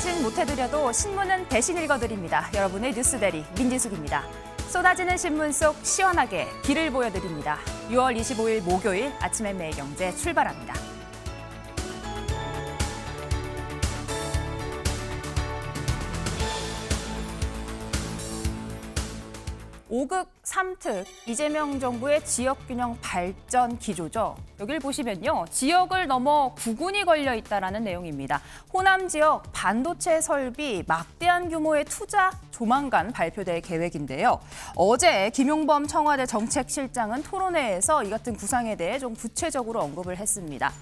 대신 못해드려도 신문은 대신 읽어드립니다. 여러분의 뉴스대리 민지숙입니다. 쏟아지는 신문 속 시원하게 길을 보여드립니다. 6월 25일 목요일 아침의 매일경제 출발합니다. 5극 3특 이재명 정부의 지역균형 발전 기조죠. 여기를 보시면요. 지역을 넘어 구군이 걸려 있다는 내용입니다. 호남 지역 반도체 설비 막대한 규모의 투자 조만간 발표될 계획인데요. 어제 김용범 청와대 정책실장은 토론회에서 이 같은 구상에 대해 좀 구체적으로 언급을 했습니다.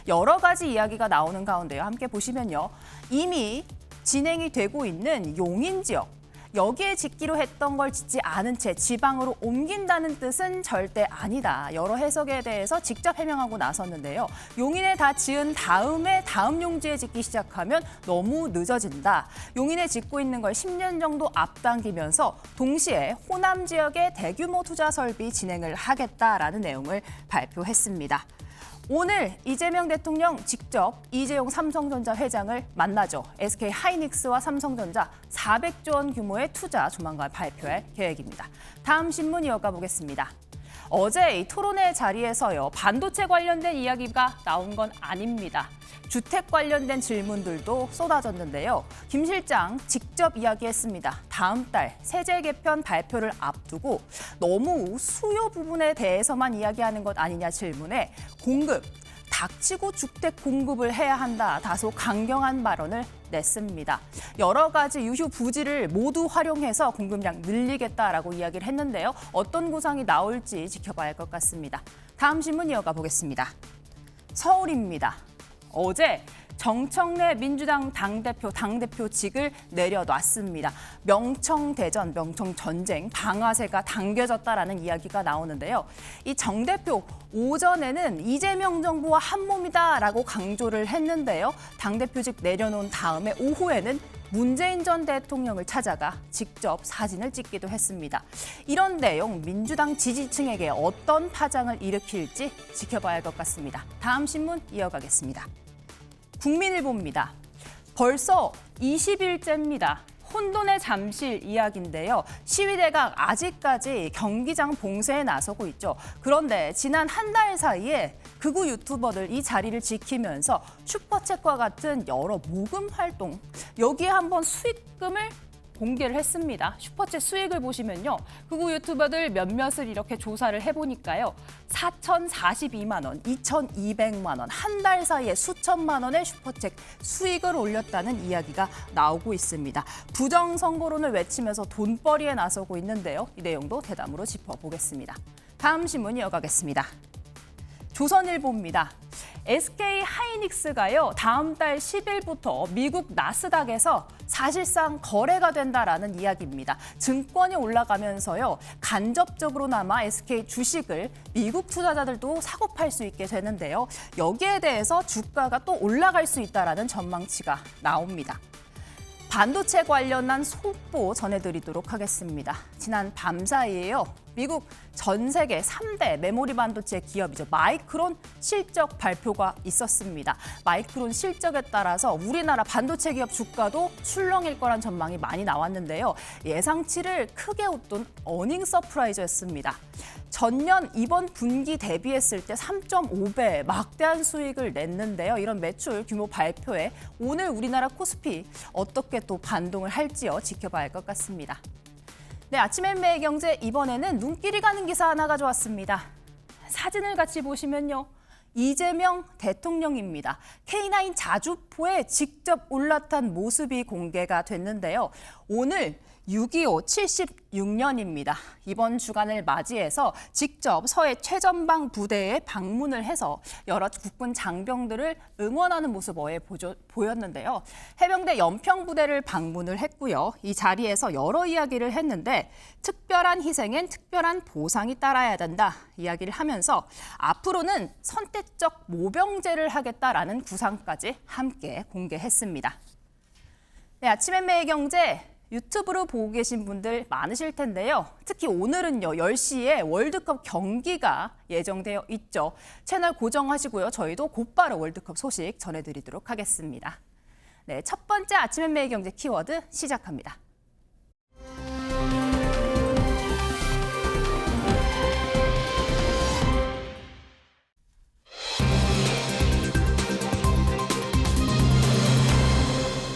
여러 가지 이야기가 나오는 가운데요. 함께 보시면요. 이미 진행이 되고 있는 용인 지역. 여기에 짓기로 했던 걸 짓지 않은 채 지방으로 옮긴다는 뜻은 절대 아니다. 여러 해석에 대해서 직접 해명하고 나섰는데요. 용인에 다 지은 다음에 다음 용지에 짓기 시작하면 너무 늦어진다. 용인에 짓고 있는 걸 10년 정도 앞당기면서 동시에 호남 지역에 대규모 투자 설비 진행을 하겠다라는 내용을 발표했습니다. 오늘 이재명 대통령 직접 이재용 삼성전자 회장을 만나죠. SK 하이닉스와 삼성전자 400조 원 규모의 투자 조만간 발표할 계획입니다. 다음 신문 이어가 보겠습니다. 어제 이 토론회 자리에서요. 반도체 관련된 이야기가 나온 건 아닙니다. 주택 관련된 질문들도 쏟아졌는데요. 김 실장 직접 이야기했습니다. 다음 달 세제 개편 발표를 앞두고 너무 수요 부분에 대해서만 이야기하는 것 아니냐 질문에 공급, 닥치고 주택 공급을 해야 한다. 다소 강경한 발언을 냈습니다. 여러 가지 유휴 부지를 모두 활용해서 공급량 늘리겠다라고 이야기를 했는데요. 어떤 구상이 나올지 지켜봐야 할 것 같습니다. 다음 신문 이어가 보겠습니다. 서울입니다. 어제 정청래 민주당 당대표직을 내려놨습니다. 명청대전, 명청전쟁, 방아쇠가 당겨졌다라는 이야기가 나오는데요. 이 정 대표 오전에는 이재명 정부와 한몸이다라고 강조를 했는데요. 당대표직 내려놓은 다음에 오후에는 문재인 전 대통령을 찾아가 직접 사진을 찍기도 했습니다. 이런 내용 민주당 지지층에게 어떤 파장을 일으킬지 지켜봐야 할 것 같습니다. 다음 신문 이어가겠습니다. 국민일보입니다. 벌써 20일째입니다. 혼돈의 잠실 이야기인데요. 시위대가 아직까지 경기장 봉쇄에 나서고 있죠. 그런데 지난 한 달 사이에 극우 유튜버들 이 자리를 지키면서 슈퍼챗과 같은 여러 모금 활동, 여기에 한번 수익금을 공개를 했습니다. 슈퍼챗 수익을 보시면요. 극우 유튜버들 몇몇을 이렇게 조사를 해보니까요. 4,042만 원, 2,200만 원, 한 달 사이에 수천만 원의 슈퍼챗 수익을 올렸다는 이야기가 나오고 있습니다. 부정선거론을 외치면서 돈벌이에 나서고 있는데요. 이 내용도 대담으로 짚어보겠습니다. 다음 신문 이어가겠습니다. 조선일보입니다. SK 하이닉스가요. 다음 달 10일부터 미국 나스닥에서 사실상 거래가 된다라는 이야기입니다. 증권이 올라가면서요. 간접적으로나마 SK 주식을 미국 투자자들도 사고 팔 수 있게 되는데요. 여기에 대해서 주가가 또 올라갈 수 있다라는 전망치가 나옵니다. 반도체 관련한 속보 전해드리도록 하겠습니다. 지난 밤 사이에요. 미국 전 세계 3대 메모리 반도체 기업이죠. 마이크론 실적 발표가 있었습니다. 마이크론 실적에 따라서 우리나라 반도체 기업 주가도 출렁일 거란 전망이 많이 나왔는데요. 예상치를 크게 웃돈 어닝 서프라이즈였습니다. 전년 이번 분기 대비했을 때 3.5배 막대한 수익을 냈는데요. 이런 매출 규모 발표에 오늘 우리나라 코스피 어떻게 또 반동을 할지요. 지켜봐야 할 것 같습니다. 네, 아침의 매일경제 이번에는 눈길이 가는 기사 하나 가져왔습니다. 사진을 같이 보시면요. 이재명 대통령입니다. K9 자주포에 직접 올라탄 모습이 공개가 됐는데요. 오늘 6.25 76년입니다. 이번 주간을 맞이해서 직접 서해 최전방 부대에 방문을 해서 여러 국군 장병들을 응원하는 모습 보였는데요. 해병대 연평부대를 방문을 했고요. 이 자리에서 여러 이야기를 했는데 특별한 희생엔 특별한 보상이 따라야 된다 이야기를 하면서 앞으로는 선택적 모병제를 하겠다라는 구상까지 함께 공개했습니다. 네, 아침의 매일경제 유튜브로 보고 계신 분들 많으실 텐데요. 특히 오늘은요, 10시에 월드컵 경기가 예정되어 있죠. 채널 고정하시고요. 저희도 곧바로 월드컵 소식 전해드리도록 하겠습니다. 네, 첫 번째 아침 앤매의 경제 키워드 시작합니다.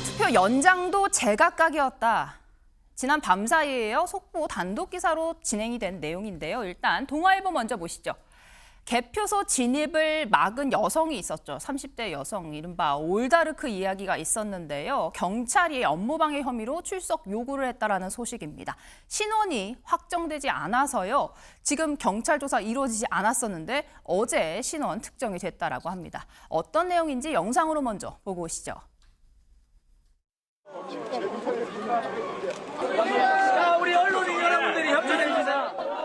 투표 연장도 제각각이었다. 지난 밤 사이에요. 속보 단독 기사로 진행이 된 내용인데요. 일단 동아일보 먼저 보시죠. 개표소 진입을 막은 여성이 있었죠. 30대 여성, 이른바 올다르크 이야기가 있었는데요. 경찰이 업무방해 혐의로 출석 요구를 했다라는 소식입니다. 신원이 확정되지 않아서요. 지금 경찰 조사 이루어지지 않았었는데 어제 신원 특정이 됐다라고 합니다. 어떤 내용인지 영상으로 먼저 보고 오시죠. 자, 우리 언론인 여러분들이 협조해주세요.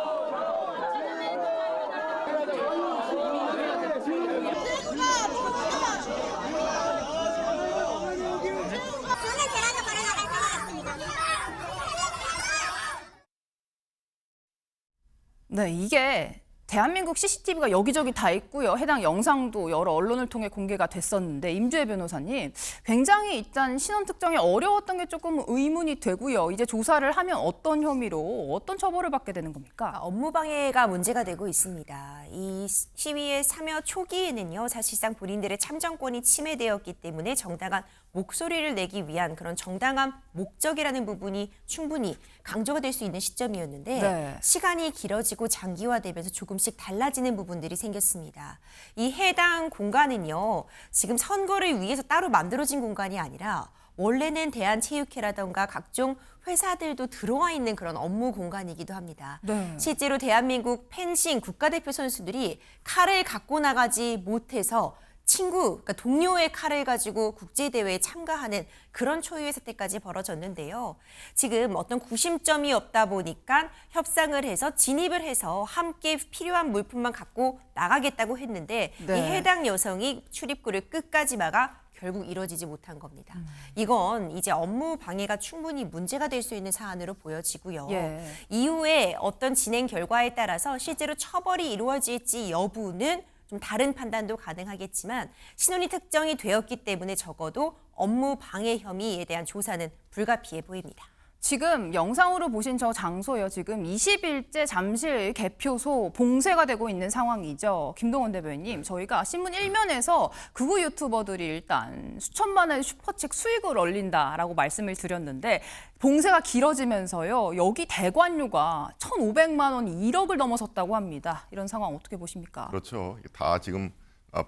네, 이게 대한민국 CCTV가 여기저기 다 있고요. 해당 영상도 여러 언론을 통해 공개가 됐었는데 임주혜 변호사님, 굉장히 일단 신원 특정이 어려웠던 게 조금 의문이 되고요. 이제 조사를 하면 어떤 혐의로 어떤 처벌을 받게 되는 겁니까? 업무방해가 문제가 되고 있습니다. 이 시위의 참여 초기에는요, 사실상 본인들의 참정권이 침해되었기 때문에 정당한 목소리를 내기 위한 그런 정당한 목적이라는 부분이 충분히 강조가 될 수 있는 시점이었는데 네. 시간이 길어지고 장기화되면서 조금씩 달라지는 부분들이 생겼습니다. 이 해당 공간은요, 지금 선거를 위해서 따로 만들어진 공간이 아니라 원래는 대한체육회라던가 각종 회사들도 들어와 있는 그런 업무 공간이기도 합니다. 네. 실제로 대한민국 펜싱 국가대표 선수들이 칼을 갖고 나가지 못해서 그러니까 동료의 칼을 가지고 국제대회에 참가하는 그런 초유의 사태까지 벌어졌는데요. 지금 어떤 구심점이 없다 보니까 협상을 해서 진입을 해서 함께 필요한 물품만 갖고 나가겠다고 했는데 네. 이 해당 여성이 출입구를 끝까지 막아 결국 이뤄지지 못한 겁니다. 이건 이제 업무 방해가 충분히 문제가 될 수 있는 사안으로 보여지고요. 예. 이후에 어떤 진행 결과에 따라서 실제로 처벌이 이루어질지 여부는 좀 다른 판단도 가능하겠지만 신원이 특정이 되었기 때문에 적어도 업무 방해 혐의에 대한 조사는 불가피해 보입니다. 지금 영상으로 보신 저 장소요. 지금 20일째 잠실 개표소 봉쇄가 되고 있는 상황이죠. 김동원 대변인님, 저희가 신문 1면에서 극우 유튜버들이 일단 수천만 원의 슈퍼챗 수익을 올린다라고 말씀을 드렸는데 봉쇄가 길어지면서요. 여기 대관료가 1,500만 원, 1억을 넘어섰다고 합니다. 이런 상황 어떻게 보십니까? 그렇죠. 다 지금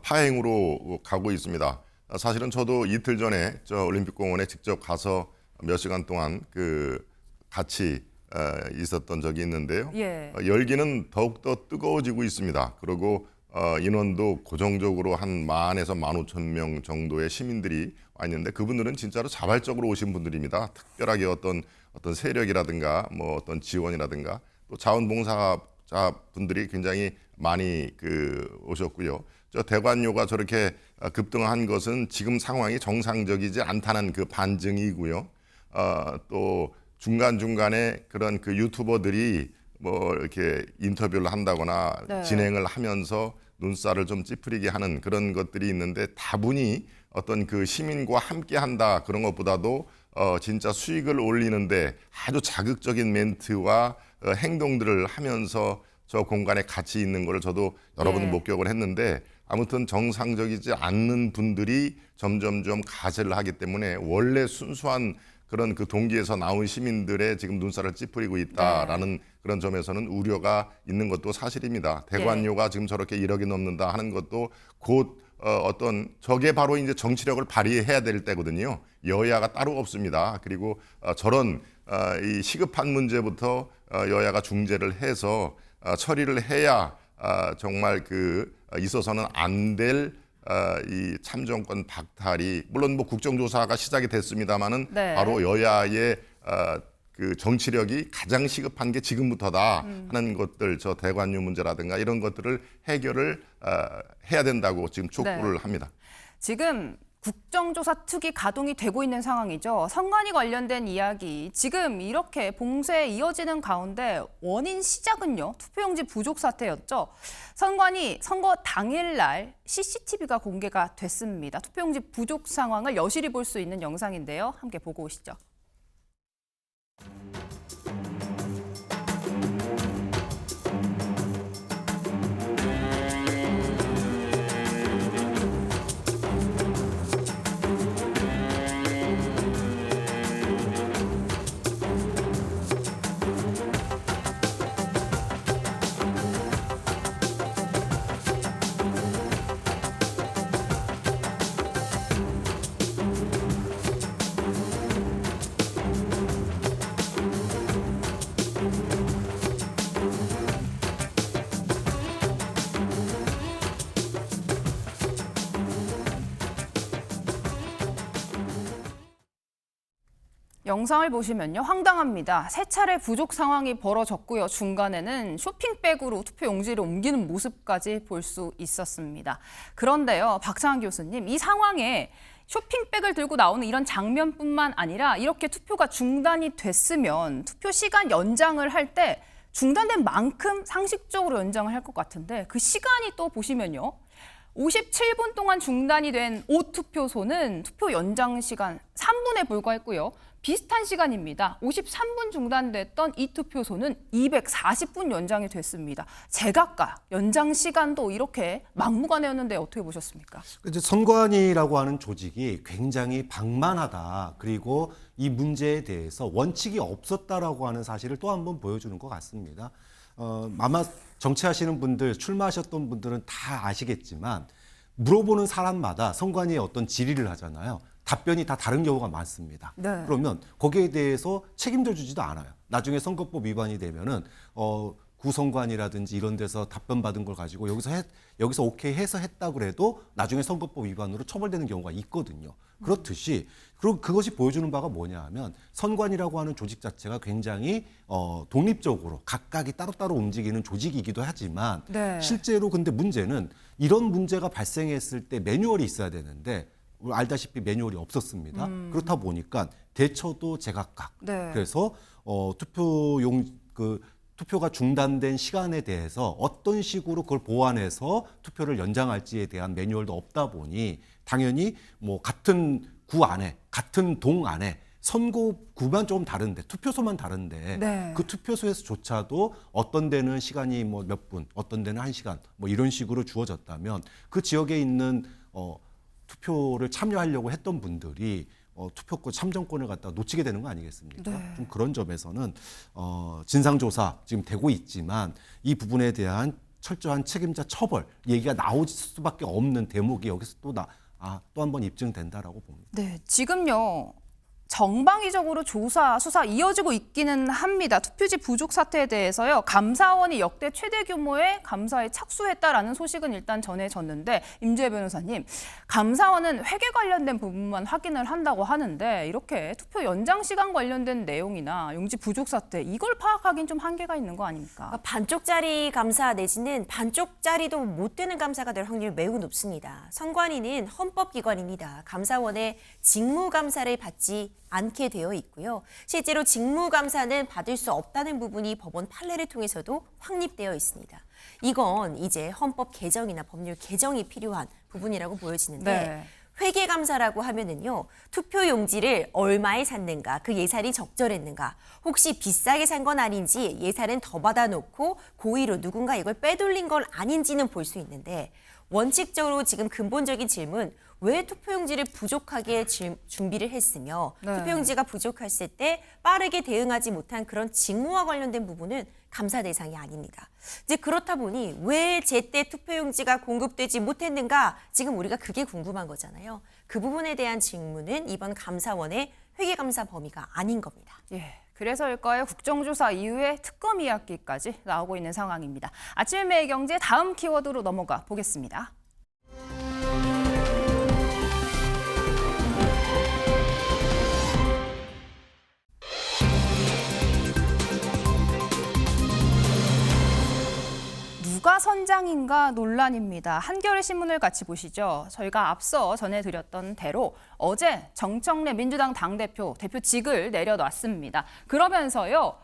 파행으로 가고 있습니다. 사실은 저도 이틀 전에 저 올림픽공원에 직접 가서 몇 시간 동안 같이 있었던 적이 있는데요. 예. 열기는 더욱더 뜨거워지고 있습니다. 그리고 인원도 고정적으로 한 10,000에서 15,000명 정도의 시민들이 와 있는데 그분들은 진짜로 자발적으로 오신 분들입니다. 특별하게 어떤 세력이라든가 뭐 어떤 지원이라든가 또 자원봉사자 분들이 굉장히 많이 오셨고요. 저 대관료가 저렇게 급등한 것은 지금 상황이 정상적이지 않다는 그 반증이고요. 또 중간중간에 그런 유튜버들이 뭐 이렇게 인터뷰를 한다거나 네. 진행을 하면서 눈살을 좀 찌푸리게 하는 그런 것들이 있는데 다분히 어떤 시민과 함께 한다 그런 것보다도 진짜 수익을 올리는데 아주 자극적인 멘트와 행동들을 하면서 저 공간에 같이 있는 걸 저도 여러 번 목격을 했는데 아무튼 정상적이지 않는 분들이 점점점 가세를 하기 때문에 원래 순수한 그런 동기에서 나온 시민들의 지금 눈살을 찌푸리고 있다라는 그런 점에서는 우려가 있는 것도 사실입니다. 대관료가 지금 저렇게 1억이 넘는다 하는 것도 곧 저게 바로 이제 정치력을 발휘해야 될 때거든요. 여야가 따로 없습니다. 그리고 저런 이 시급한 문제부터 여야가 중재를 해서 처리를 해야 정말 있어서는 안 될 이 참정권 박탈이 물론 뭐 국정조사가 시작이 됐습니다마는 네. 바로 여야의 정치력이 가장 시급한 게 지금부터다 하는 것들 저 대관료 문제라든가 이런 것들을 해결을 해야 된다고 지금 촉구를 합니다. 지금 국정조사 특위 가동이 되고 있는 상황이죠. 선관위 관련된 이야기, 지금 이렇게 봉쇄에 이어지는 가운데 원인 시작은요, 투표용지 부족 사태였죠. 선관위 선거 당일날 CCTV가 공개가 됐습니다. 투표용지 부족 상황을 여실히 볼 수 있는 영상인데요. 함께 보고 오시죠. 영상을 보시면요, 황당합니다. 세 차례 부족 상황이 벌어졌고요. 중간에는 쇼핑백으로 투표용지를 옮기는 모습까지 볼 수 있었습니다. 그런데요, 박상한 교수님, 이 상황에 쇼핑백을 들고 나오는 이런 장면뿐만 아니라 이렇게 투표가 중단이 됐으면 투표 시간 연장을 할 때 중단된 만큼 상식적으로 연장을 할 것 같은데 그 시간이 또 보시면요. 57분 동안 중단이 된 5투표소는 투표 연장 시간 3분에 불과했고요. 비슷한 시간입니다. 53분 중단됐던 이 투표소는 240분 연장이 됐습니다. 제각각 연장 시간도 이렇게 막무가내였는데 어떻게 보셨습니까? 이제 선관위라고 하는 조직이 굉장히 방만하다. 그리고 이 문제에 대해서 원칙이 없었다라고 하는 사실을 또 한 번 보여주는 것 같습니다. 아마 정치하시는 분들, 출마하셨던 분들은 다 아시겠지만 물어보는 사람마다 선관위에 어떤 질의를 하잖아요. 답변이 다 다른 경우가 많습니다. 네. 그러면 거기에 대해서 책임져 주지도 않아요. 나중에 선거법 위반이 되면은 구선관이라든지 이런 데서 답변 받은 걸 가지고 여기서 오케이 해서 했다 그래도 나중에 선거법 위반으로 처벌되는 경우가 있거든요. 그렇듯이 그리고 그것이 보여주는 바가 뭐냐 하면 선관위라고 하는 조직 자체가 굉장히 독립적으로 각각이 따로따로 움직이는 조직이기도 하지만 네. 실제로 근데 문제는 이런 문제가 발생했을 때 매뉴얼이 있어야 되는데 알다시피 매뉴얼이 없었습니다. 그렇다 보니까 대처도 제각각. 네. 그래서 투표가 중단된 시간에 대해서 어떤 식으로 그걸 보완해서 투표를 연장할지에 대한 매뉴얼도 없다 보니 당연히 뭐 같은 구 안에 같은 동 안에 선거구만 좀 다른데 투표소만 다른데 네. 그 투표소에서조차도 어떤 데는 시간이 뭐 몇 분, 어떤 데는 1시간 뭐 이런 식으로 주어졌다면 그 지역에 있는 투표를 참여하려고 했던 분들이 투표권 참정권을 갖다 놓치게 되는 거 아니겠습니까? 네. 좀 그런 점에서는 진상조사 지금 되고 있지만 이 부분에 대한 철저한 책임자 처벌 얘기가 나올 수밖에 없는 대목이 여기서 또 한 번 입증된다라고 봅니다. 네, 지금요. 정방위적으로 조사, 수사 이어지고 있기는 합니다. 투표지 부족 사태에 대해서요. 감사원이 역대 최대 규모의 감사에 착수했다라는 소식은 일단 전해졌는데 임주혜 변호사님, 감사원은 회계 관련된 부분만 확인을 한다고 하는데 이렇게 투표 연장 시간 관련된 내용이나 용지 부족 사태 이걸 파악하기는 좀 한계가 있는 거 아닙니까? 반쪽짜리 감사 내지는 반쪽짜리도 못 되는 감사가 될 확률이 매우 높습니다. 선관위는 헌법기관입니다. 감사원의 직무감사를 받지 않게 되어 있고요. 실제로 직무감사는 받을 수 없다는 부분이 법원 판례를 통해서도 확립되어 있습니다. 이건 이제 헌법 개정이나 법률 개정이 필요한 부분이라고 보여지는데 네. 회계감사라고 하면은요, 투표용지를 얼마에 샀는가, 그 예산이 적절했는가, 혹시 비싸게 산 건 아닌지 예산은 더 받아놓고 고의로 누군가 이걸 빼돌린 건 아닌지는 볼 수 있는데 원칙적으로 지금 근본적인 질문, 왜 투표용지를 부족하게 준비를 했으며 네. 투표용지가 부족했을 때 빠르게 대응하지 못한 그런 직무와 관련된 부분은 감사 대상이 아닙니다. 이제 그렇다 보니 왜 제때 투표용지가 공급되지 못했는가, 지금 우리가 그게 궁금한 거잖아요. 그 부분에 대한 질문은 이번 감사원의 회계감사 범위가 아닌 겁니다. 예. 그래서일까요? 국정조사 이후에 특검 이야기까지 나오고 있는 상황입니다. 아침의 매일경제 다음 키워드로 넘어가 보겠습니다. 누가 선장인가 논란입니다. 한겨레 신문을 같이 보시죠. 저희가 앞서 전해드렸던 대로 어제 정청래 민주당 당대표 대표직을 내려놨습니다. 그러면서요,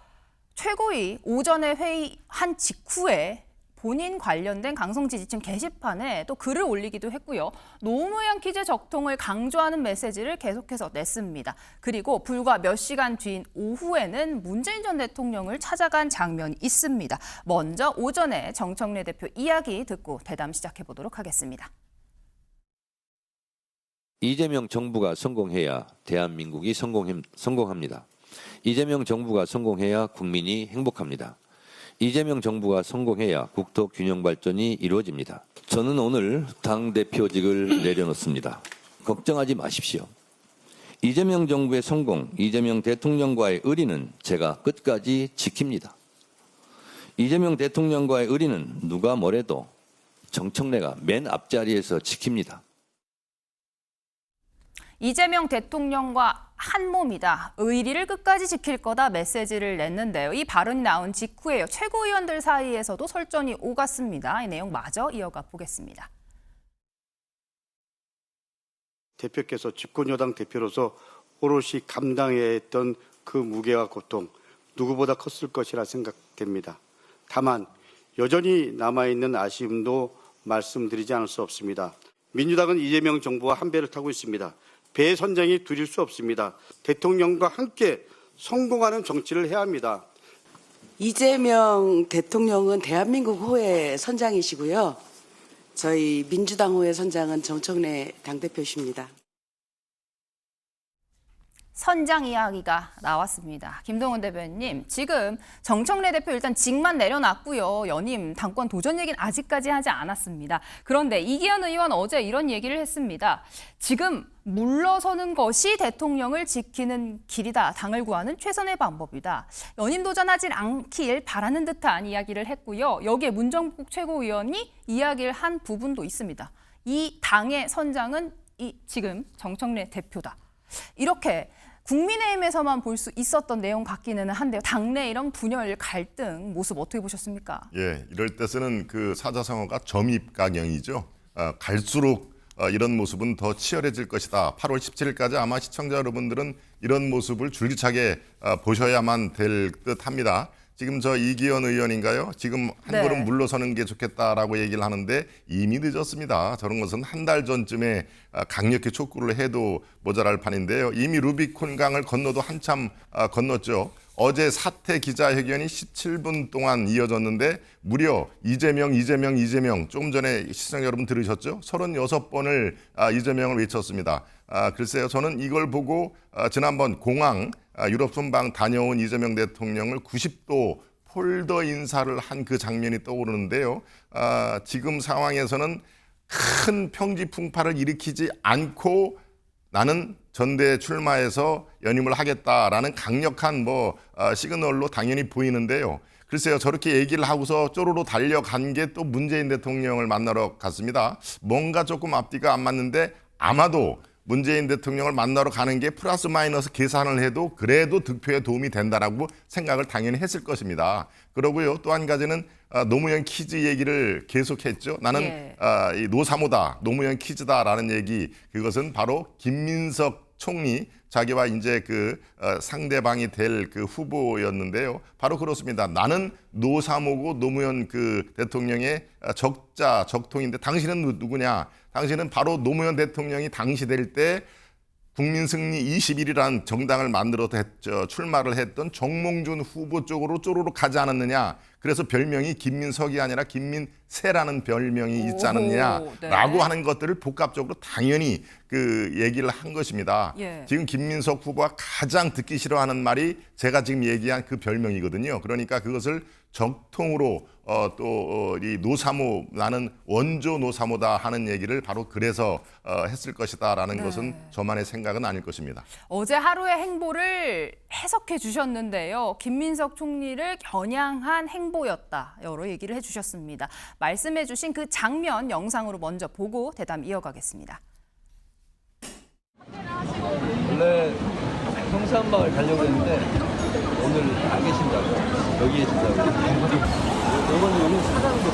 최고위 오전에 회의한 직후에 본인 관련된 강성 지지층 게시판에 또 글을 올리기도 했고요. 노무현 퀴즈 적통을 강조하는 메시지를 계속해서 냈습니다. 그리고 불과 몇 시간 뒤인 오후에는 문재인 전 대통령을 찾아간 장면이 있습니다. 먼저 오전에 정청래 대표 이야기 듣고 대담 시작해 보도록 하겠습니다. 이재명 정부가 성공해야 대한민국이 성공합니다. 이재명 정부가 성공해야 국민이 행복합니다. 이재명 정부가 성공해야 국토 균형 발전이 이루어집니다. 저는 오늘 당대표직을 내려놓습니다. 걱정하지 마십시오. 이재명 정부의 성공, 이재명 대통령과의 의리는 제가 끝까지 지킵니다. 이재명 대통령과의 의리는 누가 뭐래도 정청래가 맨 앞자리에서 지킵니다. 이재명 대통령과 한 몸이다. 의리를 끝까지 지킬 거다 메시지를 냈는데요. 이 발언이 나온 직후에요. 최고위원들 사이에서도 설전이 오갔습니다. 이 내용 마저 이어가 보겠습니다. 대표께서 집권여당 대표로서 오롯이 감당해야 했던 그 무게와 고통, 누구보다 컸을 것이라 생각됩니다. 다만 여전히 남아있는 아쉬움도 말씀드리지 않을 수 없습니다. 민주당은 이재명 정부와 한 배를 타고 있습니다. 배 선장이 둘일 수 없습니다. 대통령과 함께 성공하는 정치를 해야 합니다. 이재명 대통령은 대한민국 호의 선장이시고요. 저희 민주당 호의 선장은 정청래 당대표십니다. 선장 이야기가 나왔습니다. 김동훈 대변인, 지금 정청래 대표 일단 직만 내려놨고요. 연임 당권 도전 얘기는 아직까지 하지 않았습니다. 그런데 이기현 의원 어제 이런 얘기를 했습니다. 지금 물러서는 것이 대통령을 지키는 길이다. 당을 구하는 최선의 방법이다. 연임 도전하지 않길 바라는 듯한 이야기를 했고요. 여기에 문정국 최고위원이 이야기를 한 부분도 있습니다. 이 당의 선장은 지금 정청래 대표다. 이렇게 국민의힘에서만 볼 수 있었던 내용 같기는 한데요. 당내 이런 분열, 갈등 모습 어떻게 보셨습니까? 예, 이럴 때 쓰는 그 사자성어가 점입가경이죠. 갈수록 이런 모습은 더 치열해질 것이다. 8월 17일까지 아마 시청자 여러분들은 이런 모습을 줄기차게 보셔야만 될 듯합니다. 지금 저 이기현 의원인가요? 지금 한 걸음 물러서는 게 좋겠다라고 얘기를 하는데 이미 늦었습니다. 저런 것은 한 달 전쯤에 강력히 촉구를 해도 모자랄 판인데요. 이미 루비콘강을 건너도 한참 건넜죠. 어제 사퇴 기자회견이 17분 동안 이어졌는데 무려 이재명 조금 전에 시청자 여러분 들으셨죠? 36번을 이재명을 외쳤습니다. 글쎄요, 저는 이걸 보고 지난번 공항 유럽 순방 다녀온 이재명 대통령을 90도 폴더 인사를 한 그 장면이 떠오르는데요. 지금 상황에서는 큰 평지 풍파를 일으키지 않고 나는 전대에 출마해서 연임을 하겠다라는 강력한 시그널로 당연히 보이는데요. 글쎄요, 저렇게 얘기를 하고서 쪼로로 달려간 게 또 문재인 대통령을 만나러 갔습니다. 뭔가 조금 앞뒤가 안 맞는데 아마도 문재인 대통령을 만나러 가는 게 플러스 마이너스 계산을 해도 그래도 득표에 도움이 된다라고 생각을 당연히 했을 것입니다. 그러고요, 또 한 가지는 노무현 퀴즈 얘기를 계속했죠. 나는 이 노사모다, 노무현 퀴즈다라는 얘기, 그것은 바로 김민석 총리, 자기와 이제 그 상대방이 될 그 후보였는데요. 바로 그렇습니다. 나는 노사모고 노무현 그 대통령의 적통인데 당신은 누구냐? 당신은 바로 노무현 대통령이 당시될 때 국민승리 21이라는 정당을 만들어서 출마를 했던 정몽준 후보 쪽으로 쪼로로 가지 않았느냐. 그래서 별명이 김민석이 아니라 김민세라는 별명이 있지 않느냐라고 하는 것들을 복합적으로 당연히 그 얘기를 한 것입니다. 지금 김민석 후보가 가장 듣기 싫어하는 말이 제가 지금 얘기한 그 별명이거든요. 그러니까 그것을 적통으로 이 노사모, 나는 원조 노사모다 하는 얘기를 바로 그래서 했을 것이다라는 것은 저만의 생각은 아닐 것입니다. 어제 하루의 행보를 해석해 주셨는데요. 김민석 총리를 겨냥한 행보였다. 여러 얘기를 해주셨습니다. 말씀해 주신 그 장면 영상으로 먼저 보고 대담 이어가겠습니다. 원래 성산마을 가려고 했는데 오늘 안 계신다고, 여기 계신다고. 여러분, 여기 사장도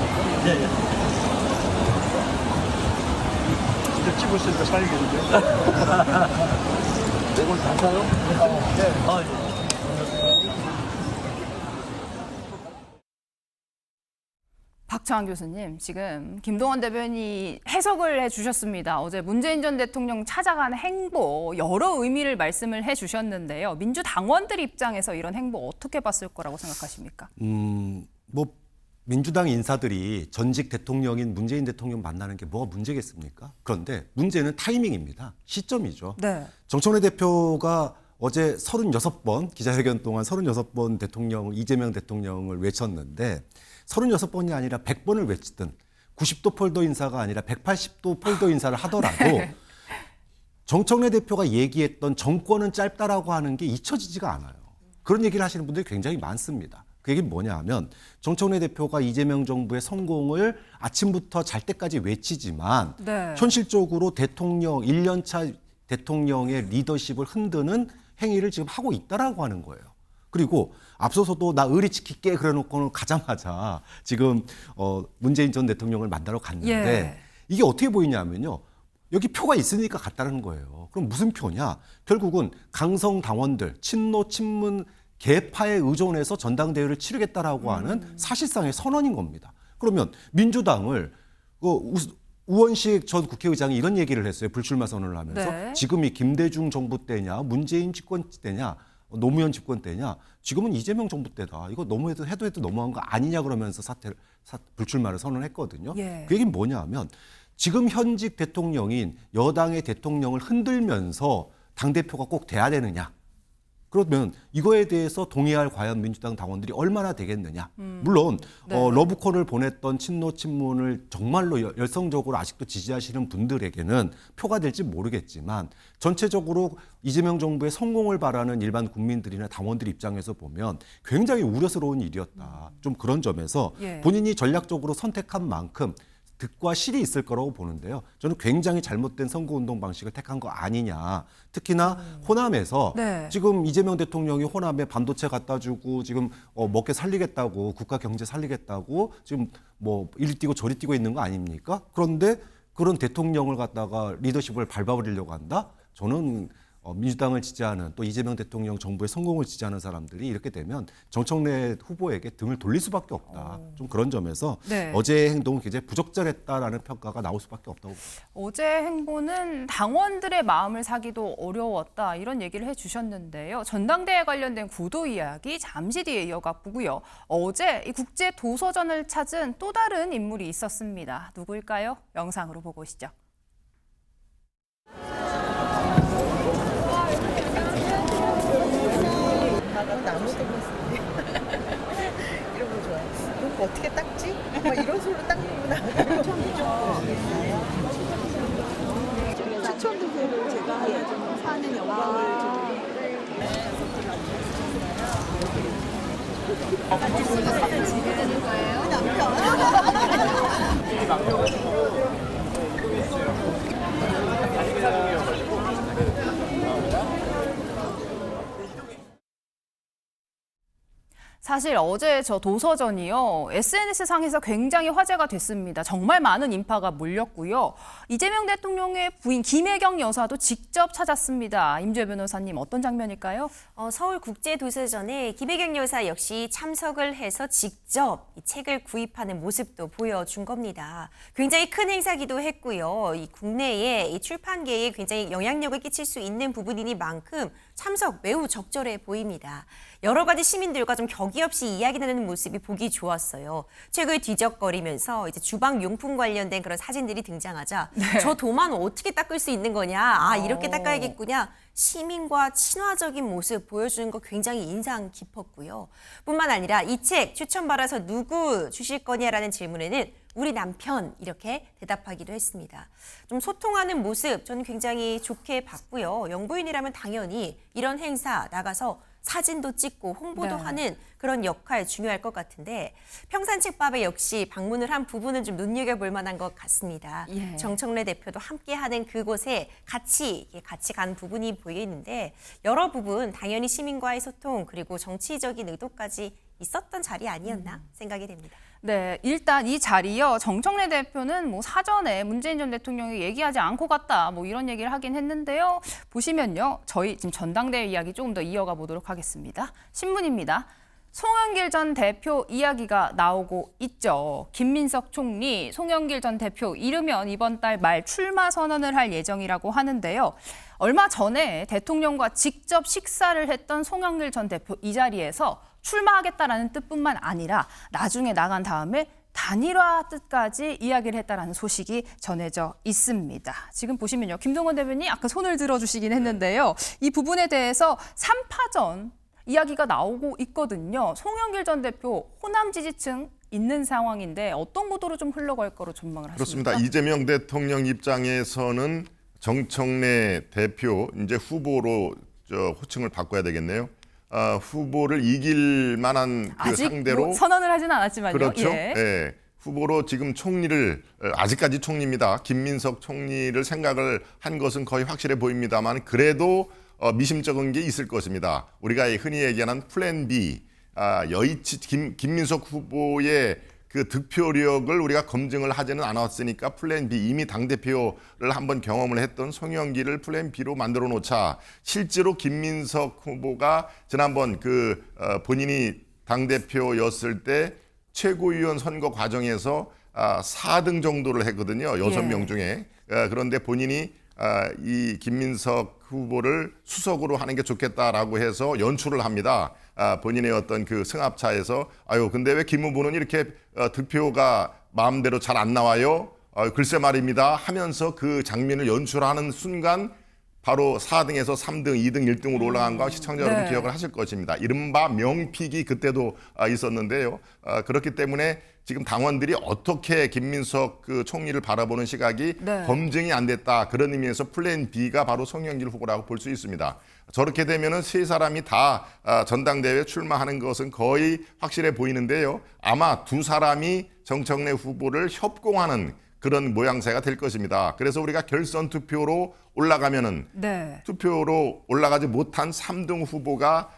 진짜 찍고 있으니까 살겠는데. 이걸 다 사요? 네. 박창환 교수님, 지금 김동완 대변인이 해석을 해주셨습니다. 어제 문재인 전 대통령 찾아간 행보 여러 의미를 말씀을 해주셨는데요. 민주당원들 입장에서 이런 행보 어떻게 봤을 거라고 생각하십니까? 뭐 민주당 인사들이 전직 대통령인 문재인 대통령 만나는 게 뭐가 문제겠습니까? 그런데 문제는 타이밍입니다. 시점이죠. 네. 정청래 대표가 어제 36번 기자회견 동안 36번 이재명 대통령을 외쳤는데 36번이 아니라 100번을 외치든 90도 폴더 인사가 아니라 180도 폴더 인사를 하더라도 정청래 대표가 얘기했던 정권은 짧다라고 하는 게 잊혀지지가 않아요. 그런 얘기를 하시는 분들이 굉장히 많습니다. 그 얘기는 뭐냐 하면 정청래 대표가 이재명 정부의 성공을 아침부터 잘 때까지 외치지만 네. 현실적으로 1년차 대통령의 리더십을 흔드는 행위를 지금 하고 있다라고 하는 거예요. 그리고 앞서서도 나 의리 지킬게 그래놓고는 가자마자 지금 문재인 전 대통령을 만나러 갔는데 예. 이게 어떻게 보이냐면요. 여기 표가 있으니까 갔다는 거예요. 그럼 무슨 표냐? 결국은 강성 당원들, 친노, 친문, 개파에 의존해서 전당대회를 치르겠다라고 하는 사실상의 선언인 겁니다. 그러면 민주당을 우원식 전 국회의장이 이런 얘기를 했어요. 불출마 선언을 하면서 네. 지금이 김대중 정부 때냐, 문재인 집권 때냐, 노무현 집권 때냐, 지금은 이재명 정부 때다. 이거 너무 해도 너무한 거 아니냐 그러면서 불출마를 선언했거든요. 예. 그 얘기는 뭐냐 하면 지금 현직 대통령인 여당의 대통령을 흔들면서 당대표가 꼭 돼야 되느냐. 그러면 이거에 대해서 동의할 과연 민주당 당원들이 얼마나 되겠느냐. 물론 네. 러브콜을 보냈던 친노 친문을 정말로 열성적으로 아직도 지지하시는 분들에게는 표가 될지 모르겠지만 전체적으로 이재명 정부의 성공을 바라는 일반 국민들이나 당원들 입장에서 보면 굉장히 우려스러운 일이었다. 좀 그런 점에서 예. 본인이 전략적으로 선택한 만큼 득과 실이 있을 거라고 보는데요. 저는 굉장히 잘못된 선거운동 방식을 택한 거 아니냐. 특히나 호남에서 네. 지금 이재명 대통령이 호남에 반도체 갖다 주고 지금 먹게 살리겠다고 국가 경제 살리겠다고 지금 뭐 이리 뛰고 저리 뛰고 있는 거 아닙니까? 그런데 그런 대통령을 갖다가 리더십을 밟아버리려고 한다? 저는 민주당을 지지하는 또 이재명 대통령 정부의 성공을 지지하는 사람들이 이렇게 되면 정청래 후보에게 등을 돌릴 수밖에 없다. 좀 그런 점에서 네. 어제의 행동은 굉장히 부적절했다라는 평가가 나올 수밖에 없다고 봅니다. 어제 행보는 당원들의 마음을 사기도 어려웠다 이런 얘기를 해주셨는데요. 전당대회 관련된 구도 이야기 잠시 뒤에 이어가 보고요. 어제 이 국제 도서전을 찾은 또 다른 인물이 있었습니다. 누구일까요? 영상으로 보고 오시죠. 나무도 봤는데 이런 거 좋아해. 이거 어떻게 닦지? 막 이런 식으로 닦는구나. 추천 도서를 제가 좀 사는 영광을 지내는 거예요? 사실 어제 저 도서전이요. SNS상에서 굉장히 화제가 됐습니다. 정말 많은 인파가 몰렸고요. 이재명 대통령의 부인 김혜경 여사도 직접 찾았습니다. 임주혜 변호사님 어떤 장면일까요? 서울국제도서전에 김혜경 여사 역시 참석을 해서 직접 이 책을 구입하는 모습도 보여준 겁니다. 굉장히 큰 행사기도 했고요. 이 국내에 이 출판계에 굉장히 영향력을 끼칠 수 있는 부분이니만큼 참석 매우 적절해 보입니다. 여러 가지 시민들과 좀 격이 없이 이야기 나누는 모습이 보기 좋았어요. 책을 뒤적거리면서 이제 주방 용품 관련된 그런 사진들이 등장하자 저 도마는 어떻게 닦을 수 있는 거냐? 아, 이렇게 닦아야겠구냐? 시민과 친화적인 모습 보여주는 거 굉장히 인상 깊었고요. 뿐만 아니라 이 책 추천받아서 누구 주실 거냐라는 질문에는 우리 남편 이렇게 대답하기도 했습니다. 좀 소통하는 모습 저는 굉장히 좋게 봤고요. 영부인이라면 당연히 이런 행사 나가서 사진도 찍고 홍보도 네. 하는 그런 역할 중요할 것 같은데 평산책밥에 역시 방문을 한 부분은 좀 눈여겨볼 만한 것 같습니다. 예. 정청래 대표도 함께하는 그곳에 같이 간 부분이 보이는데 여러 부분 당연히 시민과의 소통 그리고 정치적인 의도까지 있었던 자리 아니었나 생각이 됩니다. 네, 일단 이 자리요. 정청래 대표는 뭐 사전에 문재인 전 대통령이 얘기하지 않고 갔다 뭐 이런 얘기를 하긴 했는데요. 보시면요. 저희 지금 전당대회 이야기 조금 더 이어가 보도록 하겠습니다. 신문입니다. 송영길 전 대표 이야기가 나오고 있죠. 김민석 총리, 송영길 전 대표 이르면 이번 달 말 출마 선언을 할 예정이라고 하는데요. 얼마 전에 대통령과 직접 식사를 했던 송영길 전 대표 이 자리에서 출마하겠다라는 뜻뿐만 아니라 나중에 나간 다음에 단일화 뜻까지 이야기를 했다라는 소식이 전해져 있습니다. 지금 보시면요. 김동원 대변인이 아까 손을 들어주시긴 했는데요. 이 부분에 대해서 3파전 이야기가 나오고 있거든요. 송영길 전 대표 호남 지지층 있는 상황인데 어떤 구도로 좀 흘러갈 거로 전망을 하십니까? 그렇습니다. 이재명 대통령 입장에서는 정청래 대표 이제 후보로 호칭을 바꿔야 되겠네요. 후보를 이길 만한 그 아직 상대로 뭐 선언을 하진 않았지만요. 그렇죠. 예. 예. 후보로 지금 총리를 아직까지 총리입니다. 김민석 총리를 생각을 한 것은 거의 확실해 보입니다만 그래도 미심쩍은 게 있을 것입니다. 우리가 흔히 얘기하는 플랜 B, 여의치 김민석 후보의 그 득표력을 우리가 검증을 하지는 않았으니까 플랜 B, 이미 당대표를 한번 경험을 했던 송영길을 플랜 B로 만들어 놓자. 실제로 김민석 후보가 지난번 본인이 당대표였을 때 최고위원 선거 과정에서 4등 정도를 했거든요. 6명 중에. 그런데 본인이 이 김민석 후보를 수석으로 하는 게 좋겠다라고 해서 연출을 합니다. 본인의 어떤 그 승합차에서 근데 왜 김 후보는 이렇게 득표가 마음대로 잘 안 나와요? 글쎄 말입니다. 하면서 그 장면을 연출하는 순간 바로 4등에서 3등, 2등, 1등으로 올라간 거 시청자 여러분 네. 기억을 하실 것입니다. 이른바 명픽이 그때도 있었는데요. 그렇기 때문에 지금 당원들이 어떻게 김민석 그 총리를 바라보는 시각이 네. 검증이 안 됐다. 그런 의미에서 플랜 B가 바로 송영길 후보라고 볼 수 있습니다. 저렇게 되면은 세 사람이 다 전당대회에 출마하는 것은 거의 확실해 보이는데요. 아마 두 사람이 정청래 후보를 협공하는 그런 모양새가 될 것입니다. 그래서 우리가 결선 투표로 올라가면은 네. 투표로 올라가지 못한 3등 후보가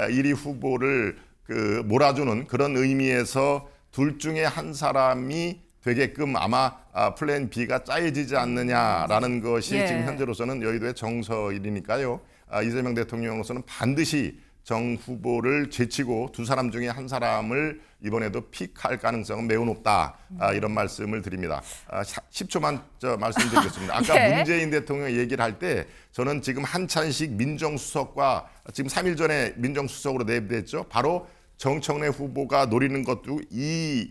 1위 후보를 몰아주는 그런 의미에서 둘 중에 한 사람이 되게끔 아마 플랜 B가 짜여지지 않느냐라는 것이 예. 지금 현재로서는 여의도의 정서일이니까요. 이재명 대통령으로서는 반드시 정 후보를 제치고 두 사람 중에 한 사람을 이번에도 픽할 가능성은 매우 높다. 이런 말씀을 드립니다. 10초만 말씀드리겠습니다. 아까 예. 문재인 대통령 얘기를 할 때 저는 지금 한찬식 민정수석과 지금 3일 전에 민정수석으로 내비됐죠. 바로 정청래 후보가 노리는 것도 이